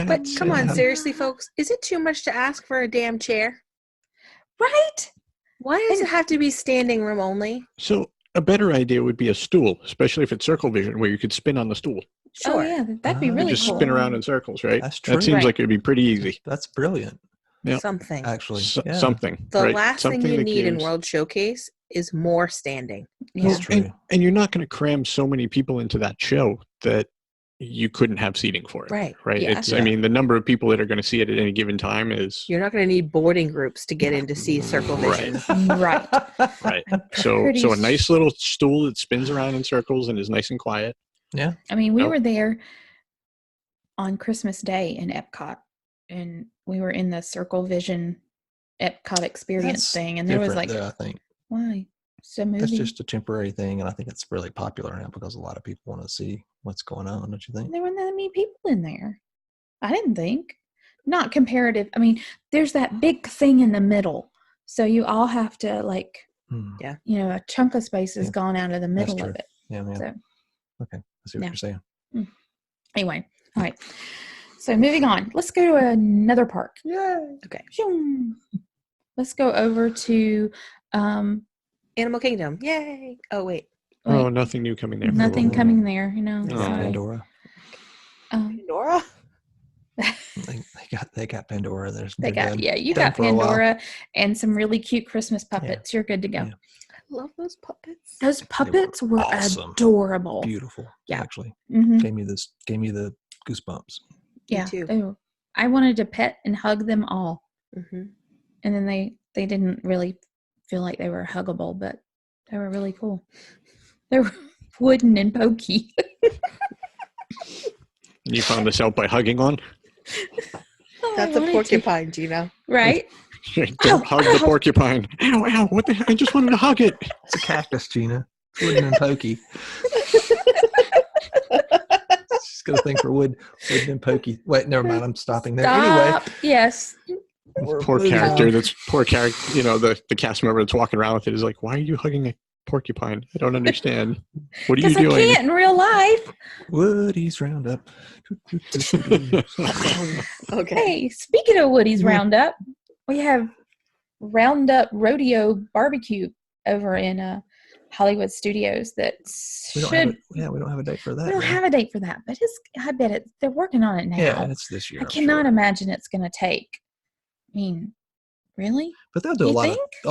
But come on, seriously, folks, is it too much to ask for a damn chair? Right? Why does it have to be standing room only? So a better idea would be a stool, especially if it's circle vision, where you could spin on the stool. Sure. Oh, yeah, that'd be really just cool. Spin around in circles, right? That's true. That seems like it'd be pretty easy. That's brilliant. Yep. Something. Actually. Something. The last thing you need in World Showcase is more standing. Yeah. That's true. And you're not going to cram so many people into that show that you couldn't have seating for it. Right. Yeah. I mean, the number of people that are going to see it at any given time is... You're not going to need boarding groups to get in to see circle vision. Right. Right. So a nice little stool that spins around in circles and is nice and quiet. Yeah. I mean, we were there on Christmas Day in Epcot, and we were in the Circle Vision Epcot Experience thing, and there was like, I think. Why? It's a movie. That's just a temporary thing, and I think it's really popular now because a lot of people want to see what's going on, don't you think? There weren't that many people in there. I didn't think. Not comparative. I mean, there's that big thing in the middle, so you all have to a chunk of space has gone out of the middle of it. Yeah, man. So, okay, I see what you're saying. Anyway, all right. So moving on, let's go to another park. Yay! Okay. Let's go over to Animal Kingdom. Yay! Oh wait. Oh, nothing new coming there. Nothing coming there. Pandora. Pandora. They got Pandora. You got Pandora and some really cute Christmas puppets. Yeah. You're good to go. I Yeah. love those puppets. Those puppets were awesome. Adorable. Beautiful. Yeah. Actually. Mm-hmm. Gave me the goosebumps. Yeah. I wanted to pet and hug them all. Mm-hmm. And then they didn't really feel like they were huggable, but they were really cool. They were wooden and pokey. You found this out by hugging on? That's a porcupine, Gina. Right? Don't hug the porcupine. Ow, what the heck? I just wanted to hug it. It's a cactus, Gina. Wooden and pokey. She's got a thing for wooden and pokey. Wait, never mind. I'm stopping there. Anyway. Yes. Poor character. The cast member that's walking around with it is like, why are you hugging a porcupine? I don't understand. What are you doing? I can't in real life. Woody's Roundup. Okay. Hey, speaking of Woody's Roundup, we have Roundup Rodeo Barbecue over in Hollywood Studios. We don't have a date for that. We don't have a date for that, but I bet they're working on it now. Yeah, it's this year. I cannot imagine it's going to take. I mean, really? But they'll do a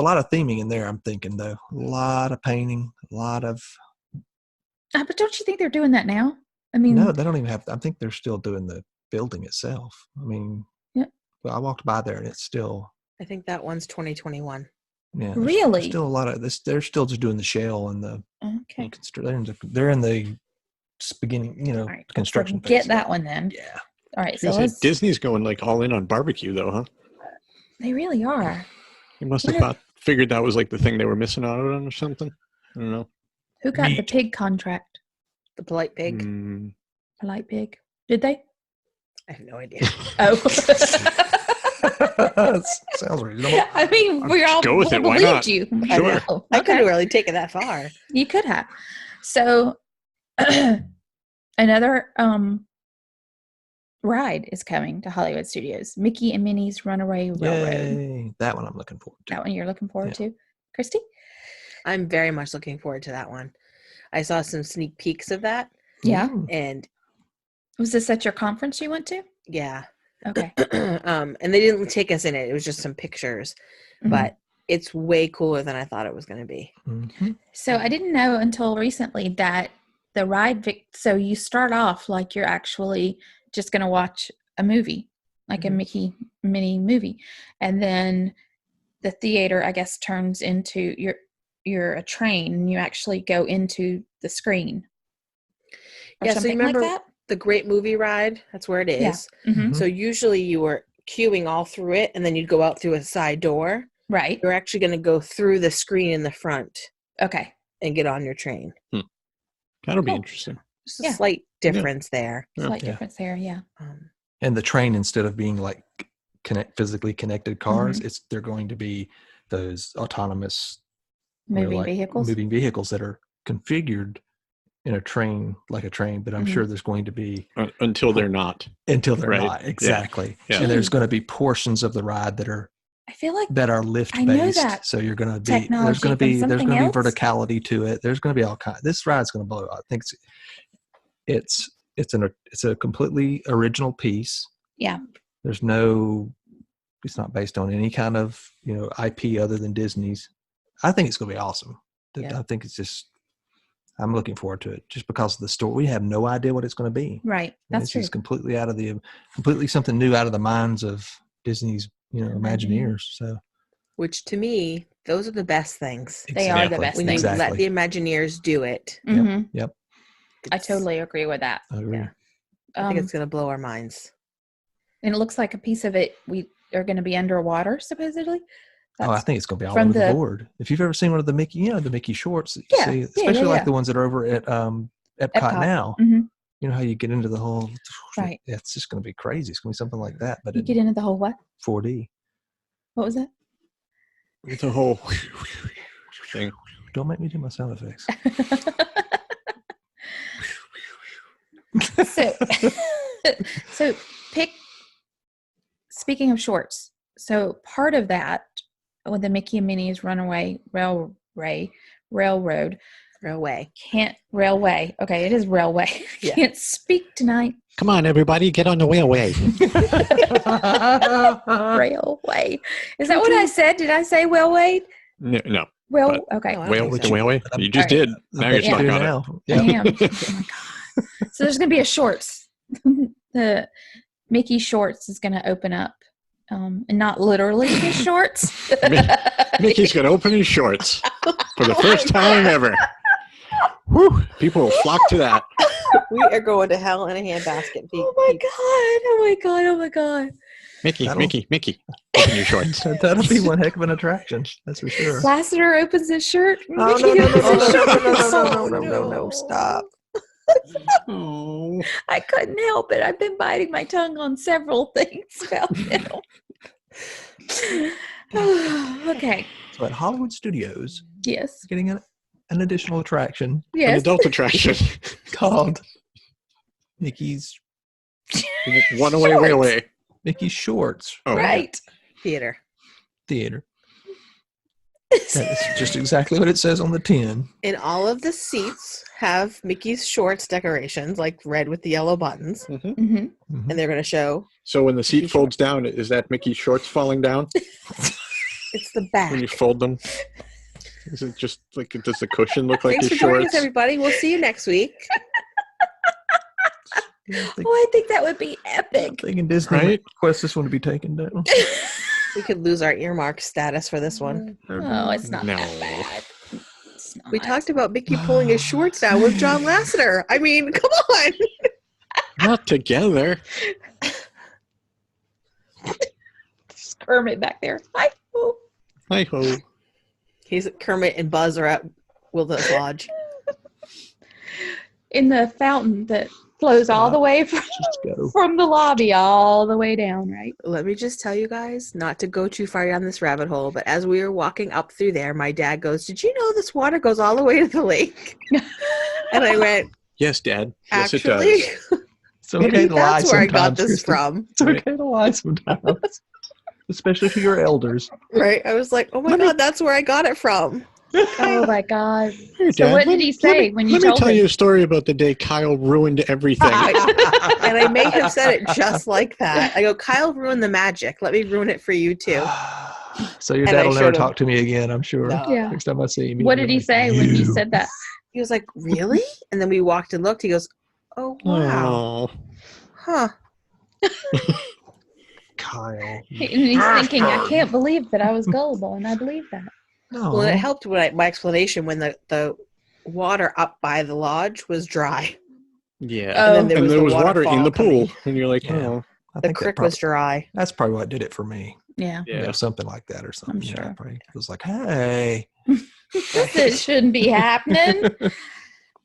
lot of theming in there, I'm thinking, though. A lot of painting, a lot of... But don't you think they're doing that now? I mean... No, they don't even have... I think they're still doing the building itself. I mean, Yep. well, I walked by there and it's still. I think that one's 2021. Yeah, Really? There's still a lot of this. They're still just doing the shell and the. Okay. They're in the beginning, All right. construction. Forget phase. that one then. Yeah. All right. I was So gonna say, Disney's going like all in on barbecue, though, huh? they really are. They must have figured that was like the thing they were missing out on or something. I don't know. Who got the Meat. pig contract? The Polite Pig. Polite Pig. Did they? I have no idea. Oh. Sounds reasonable. I mean, we all go with it. Why believed not? you. I Sure. know. I couldn't really take it that far. You could have. So another ride is coming to Hollywood Studios. Mickey and Minnie's Runaway Railroad. Yay. That one I'm looking forward to. That one you're looking forward to, Christy? I'm very much looking forward to that one. I saw some sneak peeks of that. Yeah. And Was this at your conference you went to? yeah. Okay. And they didn't take us in it. It was just some pictures. Mhm. But it's way cooler than I thought it was going to be. Mm-hmm. So I didn't know until recently that the ride, so you start off like you're actually just going to watch a movie, like a Mickey Minnie movie. And then the theater, I guess, turns into you're a train and you actually go into the screen. Or Yeah, so you something remember like that? the Great Movie Ride? That's where it is. Yeah. Mm-hmm. So usually you were queuing all through it and then you'd go out through a side door. Right. You're actually going to go through the screen in the front Okay. and get on your train. That'll be Cool. interesting. Just Yeah. a slight difference there. Yeah. Slight Yeah. difference there. Yeah. And the train, instead of being like physically connected cars, they're going to be those autonomous Moving vehicles. moving vehicles that are configured in a train, like a train. But I'm sure there's going to be Until they're not. right? not. Exactly. Yeah. And there's going to be portions of the ride that are I feel like lift I know based. that So you're going to be technology there's going to from be something else. verticality to it. There's going to be all kinds. This ride's going to blow. I think it's a completely original piece. Yeah. There's no. It's not based on any kind of IP other than Disney's. I think it's going to be awesome. Yeah. I think it's just. I'm looking forward to it just because of the story. We have no idea what it's going to be. Right. That's true. It's completely something new out of the minds of Disney's, Imagineers. So, Which to me, those are the best things. They are the best When things. you let the Imagineers do it. Mhm. Yep. I totally agree with that. I agree. Yeah. I think it's going to blow our minds. And it looks like a piece of it we are going to be underwater, supposedly. I think it's going to be all from over the the- board. If you've ever seen one of the Mickey, the Mickey shorts, that you Yeah, see, yeah, especially like yeah. the ones that are over at Epcot Epcot. now. Mhm. You know how you get into the whole. Right. Yeah, it's just going to be crazy. It's going to be something like that, but You get into the whole what? 4D. What was that? It's a whole thing. Don't make me do my sound effects. So speaking of shorts, so part of that with the Mickey and Minnie's Runaway Railroad Railway. railway. Okay, it is railway. Yeah. Can't speak tonight. Come on, everybody, get on the railway. Railway. Is that what I said? Did I say railway? No. Well, okay. No, I don't Whale think with so. the railway? You just All right. did. Now you're bet you stuck do on it. now. I Yeah. am. Oh my god. So there's gonna be a shorts. The Mickey shorts is gonna open up. And not literally his shorts. Mickey's going to open his shorts for the first time ever. Whew, people will flock to that. We are going to hell in a handbasket. Oh my god. Oh my god. Oh my god. Mickey, That'll- Mickey, open your shorts. That'll be one heck of an attraction. That's for sure. Lassiter opens his shirt. Oh, Mickey no, opens his shirt. no, stop. Oh. I couldn't help it. I've been biting my tongue on several things about him. Okay. So at Hollywood Studios, Yes. getting an additional attraction An Yes. adult attraction. called Mickey's Runaway Shorts. railway. Mickey's Shorts Oh, Right. Theater. Theater. That's just exactly what it says on the tin. And all of the seats have Mickey's shorts decorations, like red with the yellow buttons. Mhm. Mm-hmm. Mhm. And they're going to show So when the seat Mickey folds down, is that Mickey's shorts falling down it's the back. when you fold them? Is it just like, does the cushion look like Thanks his for joining shorts? us, everybody. We'll see you next week. I think that would be epic. I'm thinking Disney Right? request this one to be taken down. We could lose our earmark status for this one. Oh, it's not No. that bad. It's We not. talked about Mickey pulling his shorts down with John Lasseter. I mean, come on. Not together. There's Kermit back there. Hi. Oh. Hi ho. He's Kermit and Buzz are at Wilderness Lodge. In the fountain that flows all the way from the lobby all the way down, right? Let me just tell you guys, not to go too far down this rabbit hole, but as we were walking up through there, my dad goes, "Did you know this water goes all the way to the lake?" And I went, Yes, Dad. Yes, "Actually, it does. It's okay to lie that's where I got sometimes, this Kristen. from." It's okay to lie sometimes. Especially to your elders. Right? I was like, "Oh my God, that's where I got it from." Oh my God. Here, So Dad, what did he say when you let me told tell him? you a story about the day Kyle ruined everything. And I may have said it just like that. I go, "Kyle ruined the magic. Let me ruin it for you too." So your And dad I will never showed him. talk to me again, I'm sure. No. Yeah. Next time I see him. What did he say when you said that? He was like, "Really?" And then we walked and looked. He goes, "Oh, wow. Oh, Huh." Kyle. And he's thinking, I can't believe that I was gullible, and I believe that. No. Well, it helped when my explanation when the water up by the lodge was dry. yeah. Oh. And then And there was water in waterfall the pool. coming. And you're like, Yeah. oh. I The think creek that was dry. that's probably what did it for me. Yeah. Yeah. You know, something like that or something. I'm You know, sure. probably it was like, hey. This shouldn't be happening.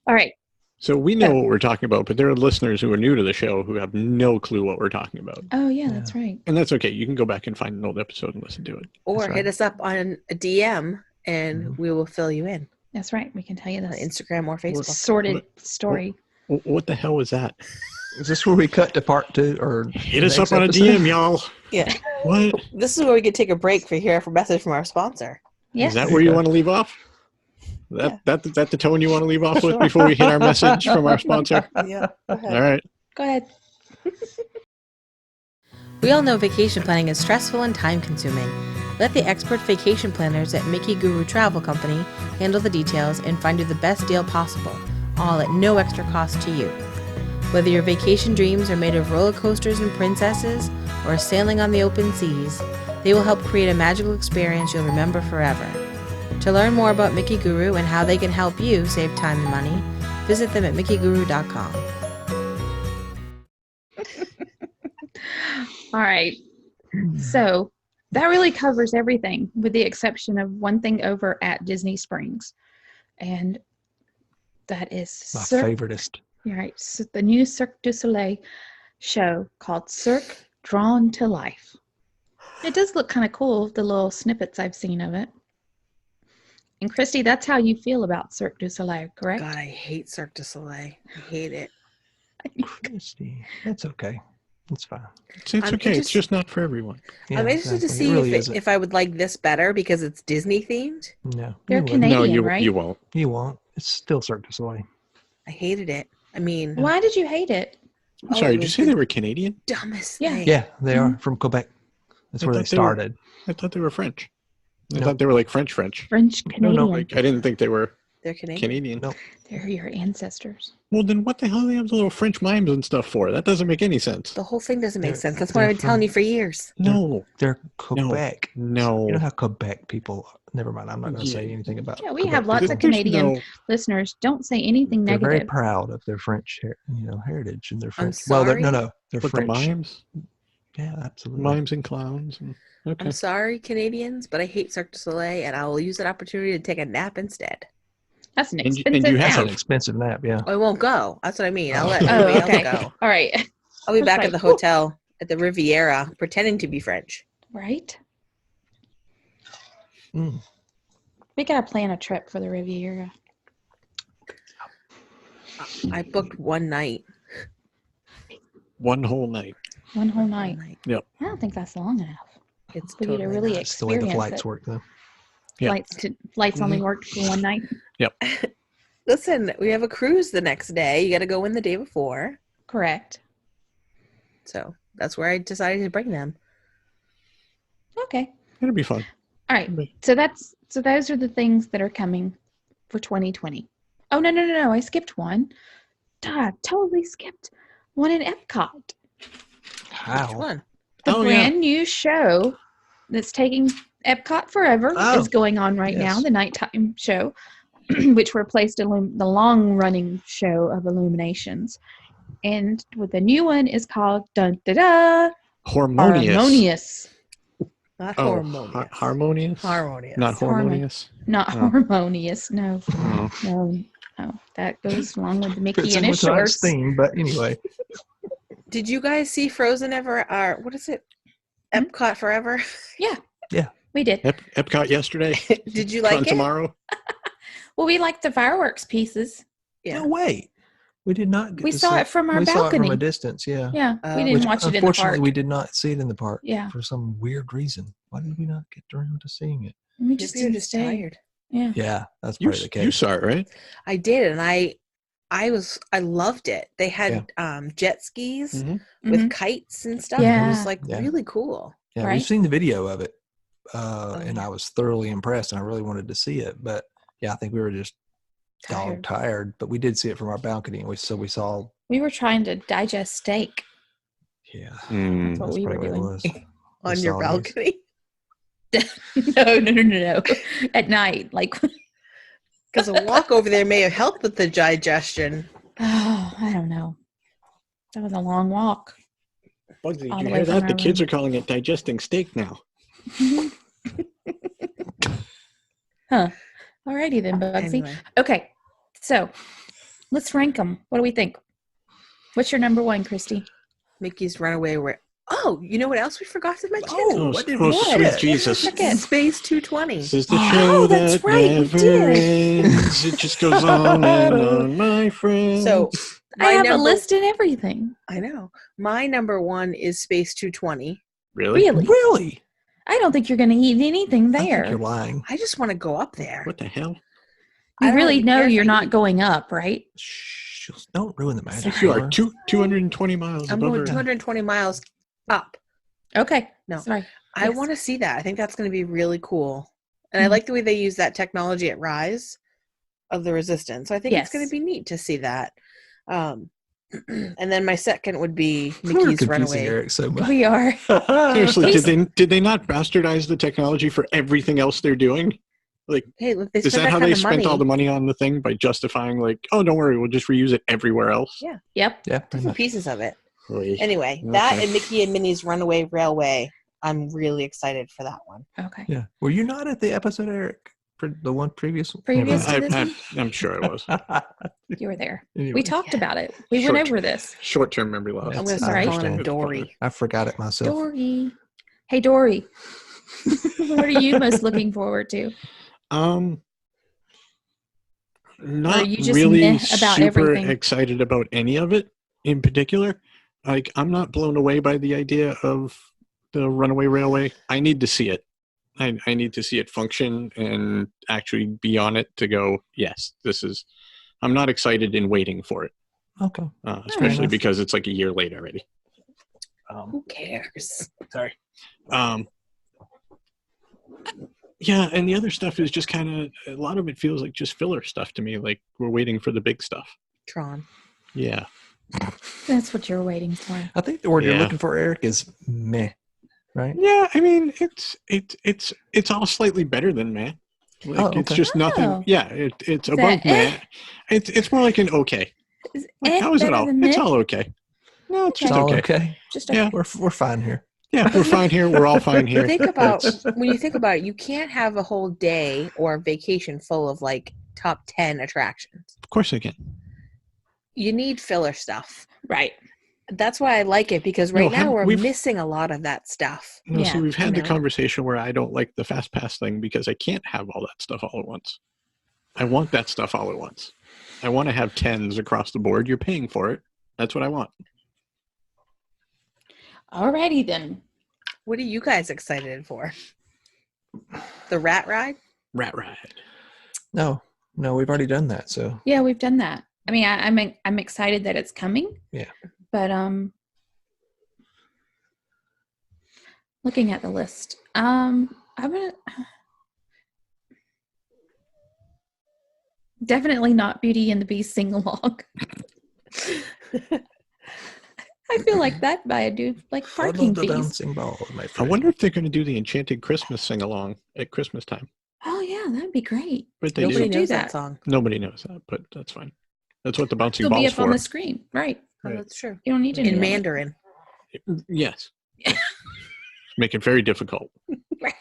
All right. So we know what we're talking about, but there are listeners who are new to the show who have no clue what we're talking about. Oh, yeah, that's right. And that's okay. You can go back and find an old episode and listen to it. Or That's hit right. us up on a DM and we will fill you in That's right. We can tell you on this Instagram or Facebook. sorted story. What the hell was that? Is this where we cut to part 2 or Hit us up on a DM, y'all. Yeah. What? This is where we could take a break for hear a message from our sponsor. Yes. Is that where you want to leave off? That the tone you want to leave off with before we hit our message from our sponsor? Yeah. Go ahead. All right. Go ahead. We all know vacation planning is stressful and time consuming. Let the expert vacation planners at Mickey Guru Travel Company handle the details and find you the best deal possible, all at no extra cost to you. Whether your vacation dreams are made of roller coasters and princesses or sailing on the open seas, they will help create a magical experience you'll remember forever. To learn more about Mickey Guru and how they can help you save time and money, visit them at mickeyguru.com. All right. So that really covers everything with the exception of one thing over at Disney Springs. And that is my favoriteest. You're right. So the new Cirque du Soleil show called Cirque Drawn to Life. It does look kind of cool, the little snippets I've seen of it. And Christy, that's how you feel about Cirque du Soleil, correct? God, I hate Cirque du Soleil. I hate it. Christy. That's okay. It's fine. It's I'm okay. It's interested- just not for everyone. Yeah, I'm interested to exactly. see It really if isn't. if I would like this better because it's Disney themed. No. They're you wouldn't. Canadian, No, you right? you won't. You won't. It's still Cirque du Soleil. I hated it. I mean, Why did you hate it? I'm sorry, it did you was say the they were Canadian? dumbest Yeah. thing. Yeah, they are from Quebec. That's I where they thought they were- started. I thought they were French. I No. thought they were like French. French Canadian. Like, I didn't think they were They're Canadian. Canadian. No. They're your ancestors. Well, then what the hell do they have the little French mimes and stuff for? That doesn't make any sense. The whole thing doesn't make They're- sense. That's what I've they're been telling from- you for years. No, They're Quebec. no. You know how Quebec people. Never mind. I'm not going to say anything about. Yeah, we Quebec have lots people. of Canadian no- listeners. Don't say anything They're very negative. proud of their French, heritage and their I'm French. Well, sorry? they're But French. the mimes, Yeah, absolutely. mimes and clowns. And, okay. I'm sorry, Canadians, but I hate Cirque du Soleil, and I will use that opportunity to take a nap instead. That's an And you expensive have That's nap. an expensive nap. Yeah. I won't go. That's what I mean. I'll Oh. let Oh, everybody okay. else go. All right. I'll be That's back like, at the hotel at the Riviera pretending to be French. Right? Mm. We got to plan a trip for the Riviera. I booked one night. One whole night. One whole night. Yep. I don't think that's long enough. It's For you to totally really not. That's the way the experience flights it. work, though. Yeah. Flights only worked for one night. Listen, we have a cruise the next day. You got to go in the day before. Correct. So that's where I decided to bring them. Okay. It'll be fun. All right. So those are the things that are coming for 2020. Oh no. I skipped one. Duh, totally skipped one in Epcot. Which one? The brand new show that's taking Epcot forever is going on right now, the nighttime show, which replaced the long-running show of Illuminations. And with the new one is called Harmonious. Not harmonious. harmonious. Harmonious? Not harmonious? Not harmonious, no. No. That goes along with Mickey and his shorts. Theme, but anyway. Did you guys see Frozen ever? What is it? Epcot Forever? Yeah. Yeah. We did. Epcot yesterday. Did you like it? Tomorrow? Well, we liked the fireworks pieces. Yeah. No, wait. We did not. We saw it from our balcony. We saw it from a distance, yeah. Yeah. We didn't watch it in the park. Unfortunately, we did not see it in the park. Yeah. For some weird reason. Why did we not get around to seeing it? We just didn't stay. Tired. Yeah. Yeah, that's probably the case. You saw it, right? I did, and I loved it. They had jet skis with kites and stuff. Yeah. It was like really cool. Yeah, right? We've seen the video of it, and I was thoroughly impressed, and I really wanted to see it. But yeah, I think we were just dog tired. But we did see it from our balcony, and we saw. We were trying to digest steak. Yeah, that's what we were doing on your balcony. No. At night, like. Because a walk over there may have helped with the digestion. Oh, I don't know. That was a long walk. Bugsy, did you hear that? The kids are calling it digesting steak now. Huh. Alrighty then, Bugsy. Anyway. Okay, so let's rank them. What do we think? What's your number one, Christy? Mickey's Runaway. Oh, you know what else we forgot to mention? What did we sweet Jesus. Space 220. This is the show that never ends. It just goes on and on, my friend. So I have a list and everything. I know. My number one is Space 220. Really? I don't think you're going to eat anything there. I think you're lying. I just want to go up there. What the hell? You really know you're not going up, right? Shh, don't ruin the magic. You are 220 miles I'm above going 220 miles up. Okay. No. Sorry. I want to see that. I think that's going to be really cool. And I like the way they use that technology at Rise of the Resistance. So I think it's going to be neat to see that. And then my second would be Mickey's Runaway. Eric so much. We are. Seriously, did they not bastardize the technology for everything else they're doing? Like, hey, look, is that how they spent all the money on the thing, by justifying like, oh, don't worry, we'll just reuse it everywhere else? Yeah. Yep. Yeah. Different pieces of it. Really? Anyway, that and Mickey and Minnie's Runaway Railway. I'm really excited for that one. Okay. Yeah. Were you not at the episode, Eric? The one previous one? Previous to this one? I'm sure I was. You were there. Anyway. We talked about it. We went over this. Short-term memory loss. I'm going to start calling him Dory. I forgot it myself. Dory. Hey, Dory. What are you most looking forward to? Not you just really about super everything? Excited about any of it in particular. Like, I'm not blown away by the idea of the Runaway Railway. I need to see it. I need to see it function and actually be on it to go, yes, this is... I'm not excited in waiting for it. Okay. Especially because it's like a year late already. Who cares? Sorry. Yeah, and the other stuff is just kind of, a lot of it feels like just filler stuff to me. Like, we're waiting for the big stuff. Tron. Yeah. That's what you're waiting for. I think the word you're looking for, Eric, is meh. Right? Yeah, I mean, it's all slightly better than meh. Like, it's just nothing. Yeah, it's above meh. It's more like an okay. Like, how is it all? It's all okay. No, it's just okay. Just okay. Yeah, we're fine here. Yeah, we're fine here. We're all fine here. When you think about it, you can't have a whole day or vacation full of like top 10 attractions. Of course I can. You need filler stuff. Right. That's why I like it, because now we're missing a lot of that stuff. No, so we've had the conversation where I don't like the Fast Pass thing because I can't have all that stuff all at once. I want that stuff all at once. I want to have 10s across the board. You're paying for it. That's what I want. Alrighty then. What are you guys excited for? The Rat Ride? Rat Ride. No, we've already done that. So yeah, we've done that. I mean, I'm excited that it's coming. Yeah. But looking at the list, I'm gonna definitely not Beauty and the Beast sing along. I feel like that might do like Follow parking the fees. bouncing ball, my I friend. wonder if they're going to do the Enchanted Christmas sing along at Christmas time. Oh yeah, that'd be great. But they Nobody do. knows do that that. song. Nobody knows that, but that's fine. That's what the bouncing It'll be ball's up on for. the screen, right? Oh, Right. that's true. You don't need to In know it. Mandarin. Yes. Make it very difficult. Right.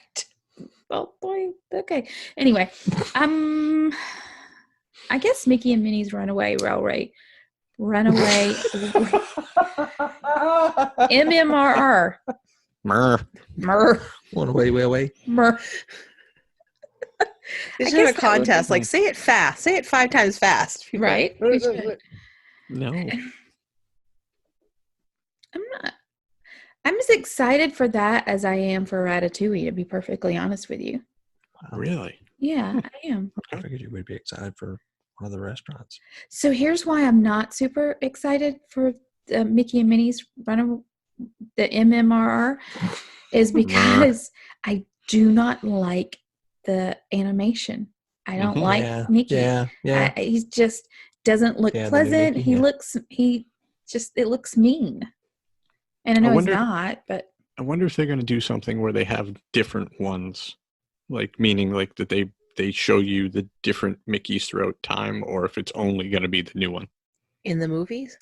Oh boy. Okay. Anyway, I guess Mickey and Minnie's Runaway Railway. Runaway MMRR. Mer. Mer. One way, way. Mer. They I should have a guess that would be- contest. Like, say it fast. Say it 5 times fast. People- Right? We should. No. I'm as excited for that as I am for Ratatouille, to be perfectly honest with you. Wow. Really? Yeah, I am. I figured you would be excited for one of the restaurants. So here's why I'm not super excited for the Mickey and Minnie's Runaway, the MMRR, is because I do not like the animation. I don't Mhm. like Mickey. Yeah. He just doesn't look Yeah, the new pleasant. Mickey, It looks mean. And I know wonder- he's not, but I wonder if they're going to do something where they have different ones, like meaning like that they show you the different Mickeys throughout time, or if it's only going to be the new one In the movies?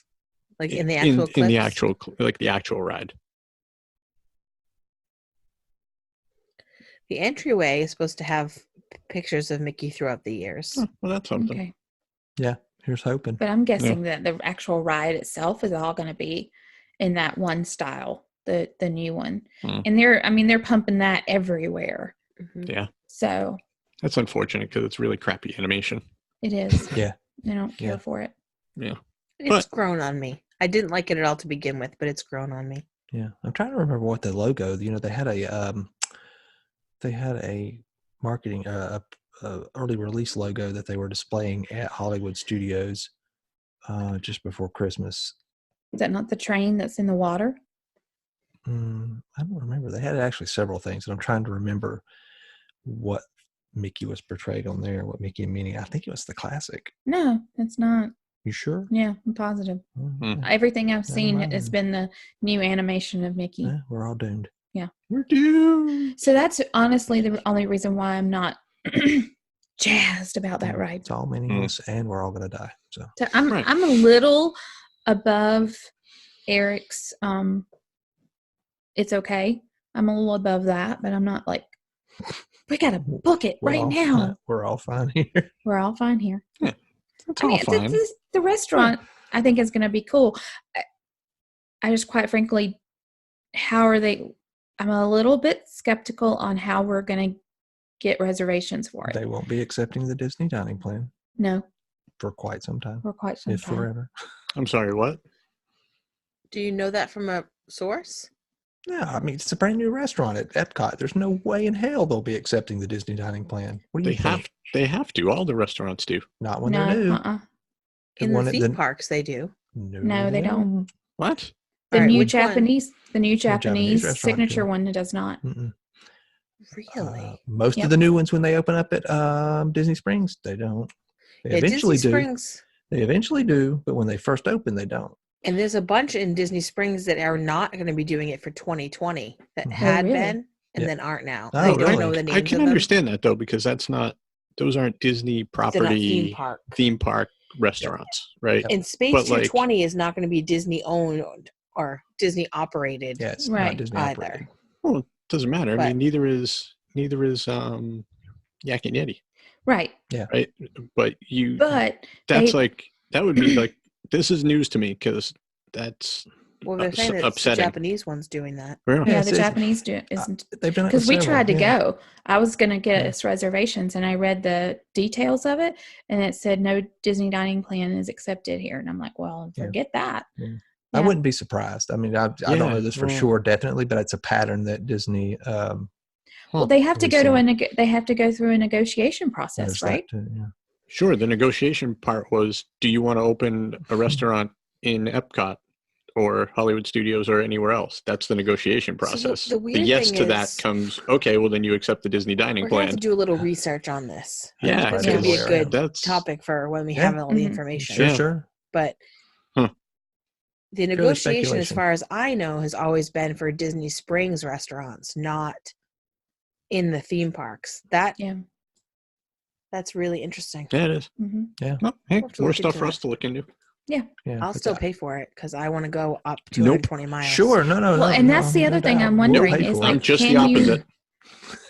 Like in the actual clips? in the actual like the actual ride. The entryway is supposed to have pictures of Mickey throughout the years. Oh, well, that's something. okay. Here's hoping. But I'm guessing that the actual ride itself is all going to be in that one style, the new one. Hmm. And they're pumping that everywhere. Mhm. Yeah, So that's unfortunate because it's really crappy animation. it is. Yeah. I don't care Yeah. for it. Yeah. It's But- grown on me. I didn't like it at all to begin with, but it's grown on me. Yeah, I'm trying to remember what the logo. They had a marketing early release logo that they were displaying at Hollywood Studios just before Christmas. Is that not the train that's in the water? I don't remember. They had actually several things, and I'm trying to remember what Mickey was portrayed on there. What Mickey and Minnie? I think it was the classic. No, it's not. You sure? Yeah, I'm positive. Oh, Hmm. yeah. Everything I've Never seen mind has then. been the new animation of Mickey. Yeah, we're all doomed. We're doomed. So that's honestly the only reason why I'm not jazzed about that ride. It's all meaningless, and we're all gonna die. So So I'm Right. I'm a little above Eric's it's okay. I'm a little above that, but I'm not like we gotta book it we're right all now. fine. We're all fine here. We're all fine here. That's I all mean, fine. the restaurant I think is gonna be cool. I just quite frankly, I'm a little bit skeptical on how we're gonna get reservations for it. They won't be accepting the Disney dining plan No, for quite some time, for quite some if time. forever. I'm sorry. What? Do you know that from a source? Yeah, I mean, it's a brand new restaurant at Epcot. There's no way in hell they'll be accepting the Disney dining plan. What do They you think? have to. All the restaurants do. Not when No, they're new. In the one at theme parks, they do. No, they don't. What? The All right, new which one? Japanese Japanese restaurant, signature too. one does not. Mm-mm. Really? Most Yep. of the new ones when they open up at Disney Springs, they don't. They Yeah, eventually Disney do. Springs. They eventually do, but when they first open, they don't. And there's a bunch in Disney Springs that are not going to be doing it for 2020 that Mhm. had really? been and Yeah. then aren't now. Oh, I don't really? know the names I can of them. understand that though because those aren't Disney They're not property theme park. restaurants, right? Yep. And Space But, like- 220 is not going to be Disney owned or Disney operated. Yeah, it's Right. not Disney Either. operated. Well, it doesn't matter. I But- mean, neither is Yak and Yeti, Right. right? But But that's they- like that would be like this is news to me because that's Well, they're saying that it's the upsetting. Japanese ones doing that. Well, yeah, Yeah, the it's- Japanese do isn't They've done it because we with tried to several, go. I was going to get Yeah. us reservations, and I read the details of it, and it said no Disney dining plan is accepted here. And I'm like, well, Yeah. forget that. I Yeah. wouldn't be surprised. I mean, I don't know this for well- sure, definitely, but it's a pattern that Disney. Well, they have to We've go to seen they have to go through a negotiation process, there's right? that too, yeah. Sure. The negotiation part was, do you want to open a restaurant in Epcot or Hollywood Studios or anywhere else? That's the negotiation So process. the weird yes thing to that is- comes, okay, well then you accept the Disney dining We're going to plan. have to do a little research on this. Yeah, It's Yeah. going to be a Lawyer, good that's topic for when we Yeah. have all the Mhm. information. Sure, Yeah. sure. But Huh. The negotiation, as far as I know, has always been for Disney Springs restaurants, not in the theme parks. That's really interesting. Yeah, it is. Mm-hmm. Yeah. Well, hey, more stuff for us to look into. Yeah. I'll still pay for it because I want to go up 220 miles. Sure. No. Well, and that's the other thing I'm wondering is like, I'm just the opposite.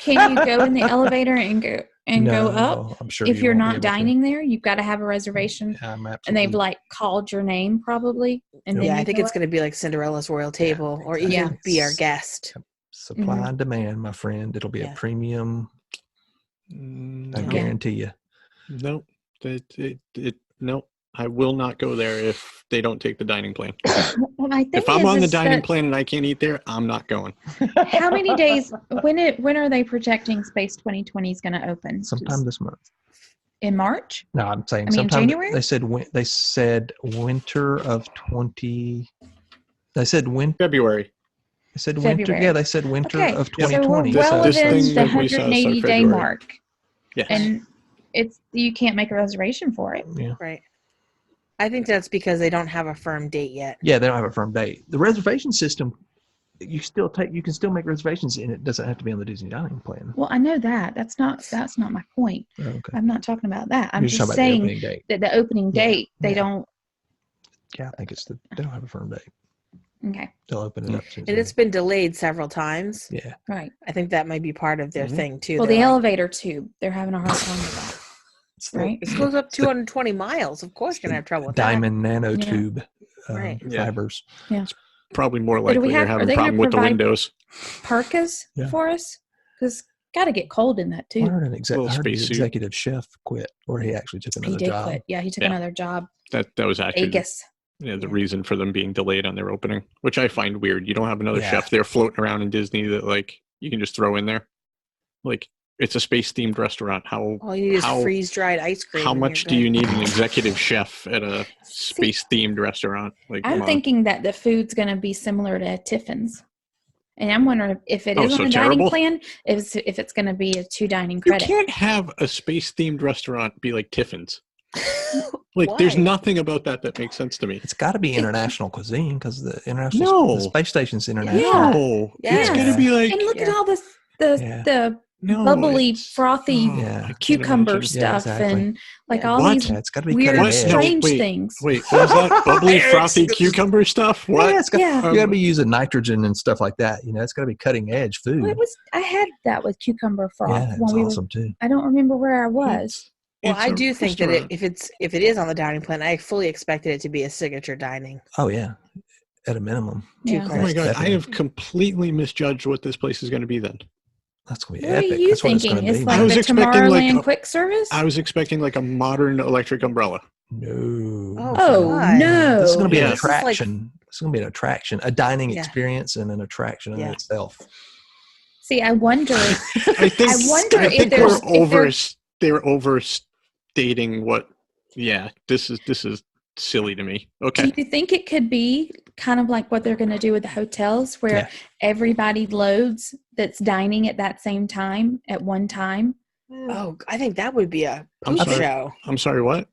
Can you go in the elevator and go up? I'm sure if you're not dining there, you've got to have a reservation. Yeah, and they've like called your name probably. And then I think it's going to be like Cinderella's Royal Table, or even be our guest. Supply and demand, my friend. It'll be a premium. I guarantee you. No, no. I will not go there if they don't take the dining plan. Well, my thing if I'm on the dining plan and I can't eat there, I'm not going. How many days? When are they projecting Space 2020 is going to open? Sometime this month. In March? No, I'm saying January. They said winter of 20. They said winter. February. They said winter. Yeah, they said winter of 2020. So we're well within the 180-day mark. Yes. And you can't make a reservation for it. Yeah. Right. I think that's because they don't have a firm date yet. Yeah, they don't have a firm date. The reservation system, you can still make reservations, and it doesn't have to be on the Disney dining plan. Well, I know that. That's not my point. Oh, okay. I'm not talking about that. I'm just saying that the opening date, they don't. Yeah, I think they don't have a firm date. Okay. They'll open it up. And it's been delayed several times. Yeah. Right. I think that might be part of their thing too. Well, the elevator tube, they're having a hard time with that. Right. It goes up 220 miles. Of course, you're gonna have trouble with diamond nanotube fibers. Yeah. It's probably more likely they're having a problem with the windows. Parkas for us, because got to get cold in that too. I heard an executive chef quit, or he actually took another job. He did quit. Yeah, he took another job. That was actually Vegas. The reason for them being delayed on their opening, which I find weird. You don't have another chef there floating around in Disney that like you can just throw in there. Like, it's a space themed restaurant. All you need is freeze dried ice cream. How much do you need an executive chef at a space themed restaurant? Like, I'm thinking that the food's going to be similar to Tiffin's, and I'm wondering if it is on the dining plan, if it's going to be a 2 dining credit. You can't have a space themed restaurant be like Tiffin's. Like, there's nothing about that makes sense to me. It's got to be international cuisine because the the space station's international. It's going to be like. And look at all the bubbly, frothy cucumber stuff and like all these it's gotta be weird, strange things. Wait, what was that? Bubbly, frothy cucumber stuff? What? You gotta be using nitrogen and stuff like that. It's gotta be cutting edge food. Well, I had that with cucumber froth. Yeah, it's awesome too. I don't remember where I was. Well, I do think that if it is on the dining plan, I fully expected it to be a signature dining. Oh yeah, at a minimum. Yeah. Oh my god, I have completely misjudged what this place is going to to be then. That's going to be epic. What are you thinking? It's like the Tomorrowland quick service? I was expecting like a modern electric umbrella. No. Oh no. This is going to be an attraction. It's going to be an attraction, a dining experience and an attraction in itself. See, I wonder. I think they're overstating what. Yeah, this is silly to me. Okay. Do you think it could be kind of like what they're going to do with the hotels where everybody loads that's dining at that same time at one time? Oh, I think that would be a show. I'm sorry, what?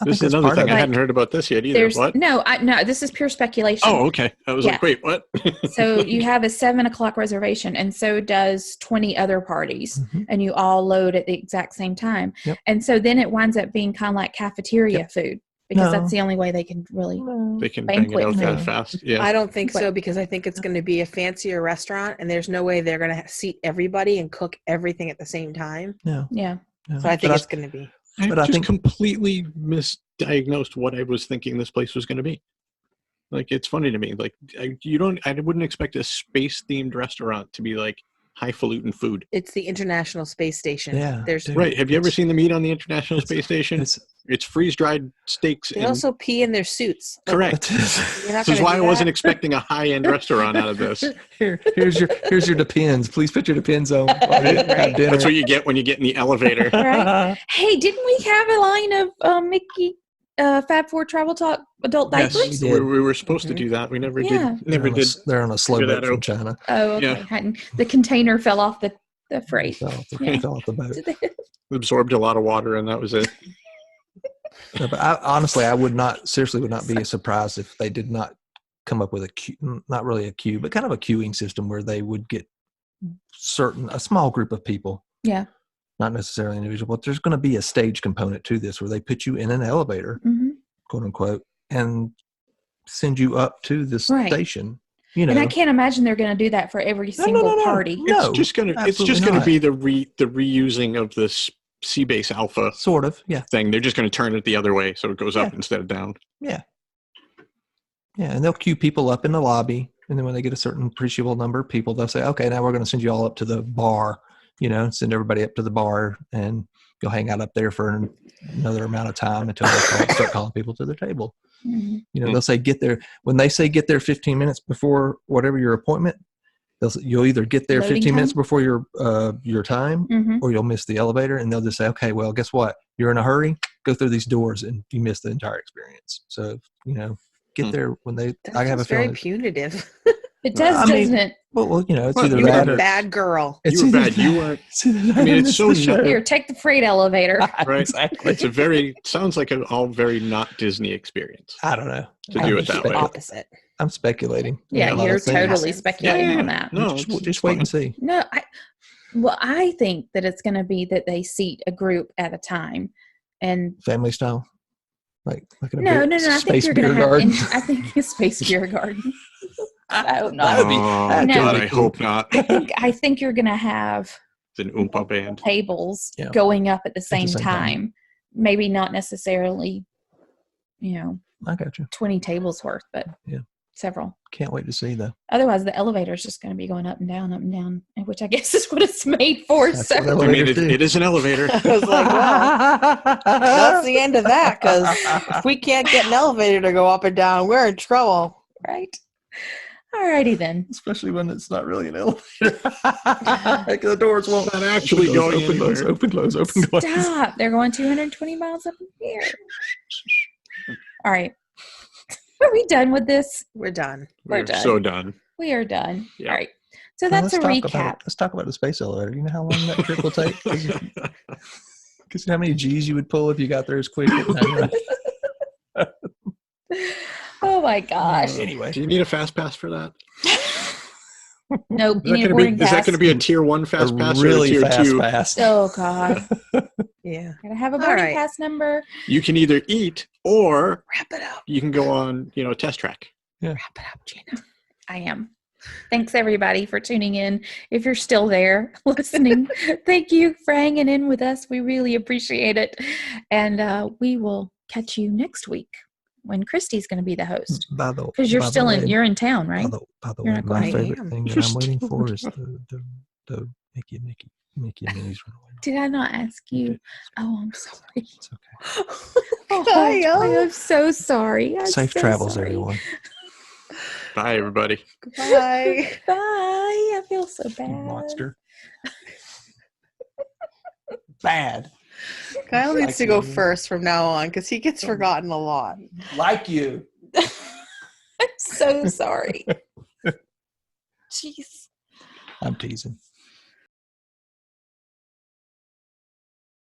This is another thing. I hadn't heard about this yet either. What? No, this is pure speculation. Oh, okay. I was like, wait, what? So you have a 7:00 reservation, and so does 20 other parties, and you all load at the exact same time. Yep. And so then it winds up being kind of like cafeteria food. Because that's the only way they can really bang it out that fast. Yeah, I don't think so, because I think it's going to be a fancier restaurant, and there's no way they're going to seat everybody and cook everything at the same time. Yeah. So I think it's going to be. I think completely misdiagnosed what I was thinking this place was going to be. Like, it's funny to me. Like, I wouldn't expect a space themed restaurant to be like highfalutin food. It's the International Space Station. Yeah, right. Have you ever seen the meat on the International Space Station? It's freeze-dried steaks. They also pee in their suits. Correct. This is why I wasn't expecting a high-end restaurant out of this. Here's your Depends. Please put your Depends on. Right. That's what you get when you get in the elevator. Right. Hey, didn't we have a line of Mickey Fab Four Travel Talk adult diapers? Yes, we were supposed to do that. We never did. Never did. They're on a slow boat from China. Oh, okay. Yeah. The container fell off the freight. Fell off the boat. Absorbed a lot of water, and that was it. No, but honestly, I would not be surprised if they did not come up with a queue, not really a queue, but kind of a queuing system where they would get a small group of people. Yeah. Not necessarily individual, but there's going to be a stage component to this where they put you in an elevator, quote unquote, and send you up to the station. You know, and I can't imagine they're going to do that for every single party. No, it's just gonna be the reusing of this Seabase Alpha sort of thing. They're just going to turn it the other way so it goes up instead of down. Yeah, and they'll queue people up in the lobby, and then when they get a certain appreciable number of people, they'll say, "Okay, now we're going to send you all up to the bar." Send everybody up to the bar, and you'll hang out up there for another amount of time until they start calling people to their table. They'll say get there. When they say get there 15 minutes before whatever your appointment, you'll either get there 15 minutes before your time, or you'll miss the elevator, and they'll just say, okay, well, guess what? You're in a hurry. Go through these doors, and you miss the entire experience. So get there when they. I have a feeling very punitive. It does, doesn't it? Well, it's either that You're or a bad girl. You were bad. You weren't. I mean, it's so Here, take the freight elevator. Right. Exactly. Sounds like an all very not Disney experience. I don't know. To do it that way. Opposite. I'm speculating. Yeah, you're totally speculating on that. No, just wait and see. No, I think that it's going to be that they seat a group at a time, and family style. Like no. I think you're going to have. I think a space beer garden. I hope not. God, I hope not. I think you're going to have an Oompa band tables going up at the same time. Maybe not necessarily, I got you. 20 tables worth, but several. Can't wait to see though. Otherwise, the elevator is just going to be going up and down, which I guess is what it's made for. That's it is an elevator. I was like, well, that's the end of that, because if we can't get an elevator to go up and down, we're in trouble. Right. Alrighty then. Especially when it's not really an elevator. The doors won't not actually go open, close, open, close, open, close. Stop. They're going 220 miles up in the air. All right. Are we done with this? We're done. We're so done. We are done. Yeah. All right. So that's a recap. Let's talk about the space elevator. You know how long that trip will take? Because you know how many G's you would pull if you got there as quick. Oh my gosh. Anyway. Do you need a fast pass for that? Nope. You need a boarding pass. Is that going to be a tier 1 fast pass really or a tier 2? Pass. Oh God. Yeah. Gotta have a boarding pass number. You can either eat or wrap it up. You can go on, a test track. Yeah. Wrap it up, Gina. I am. Thanks everybody for tuning in. If you're still there listening, thank you for hanging in with us. We really appreciate it. And we will catch you next week when Christy's going to be the host. Because you're still you're in town, right? By the way, my favorite thing that I'm waiting for is the Mickey and Minnie's Runaway. Did I not ask you? Oh, I'm sorry. It's okay. I am so sorry. Safe travels, everyone. Bye, everybody. Bye. Bye. I feel so bad. Monster. Bad. Kyle needs to go first from now on because he gets forgotten a lot. Like you. I'm so sorry. Jeez. I'm teasing.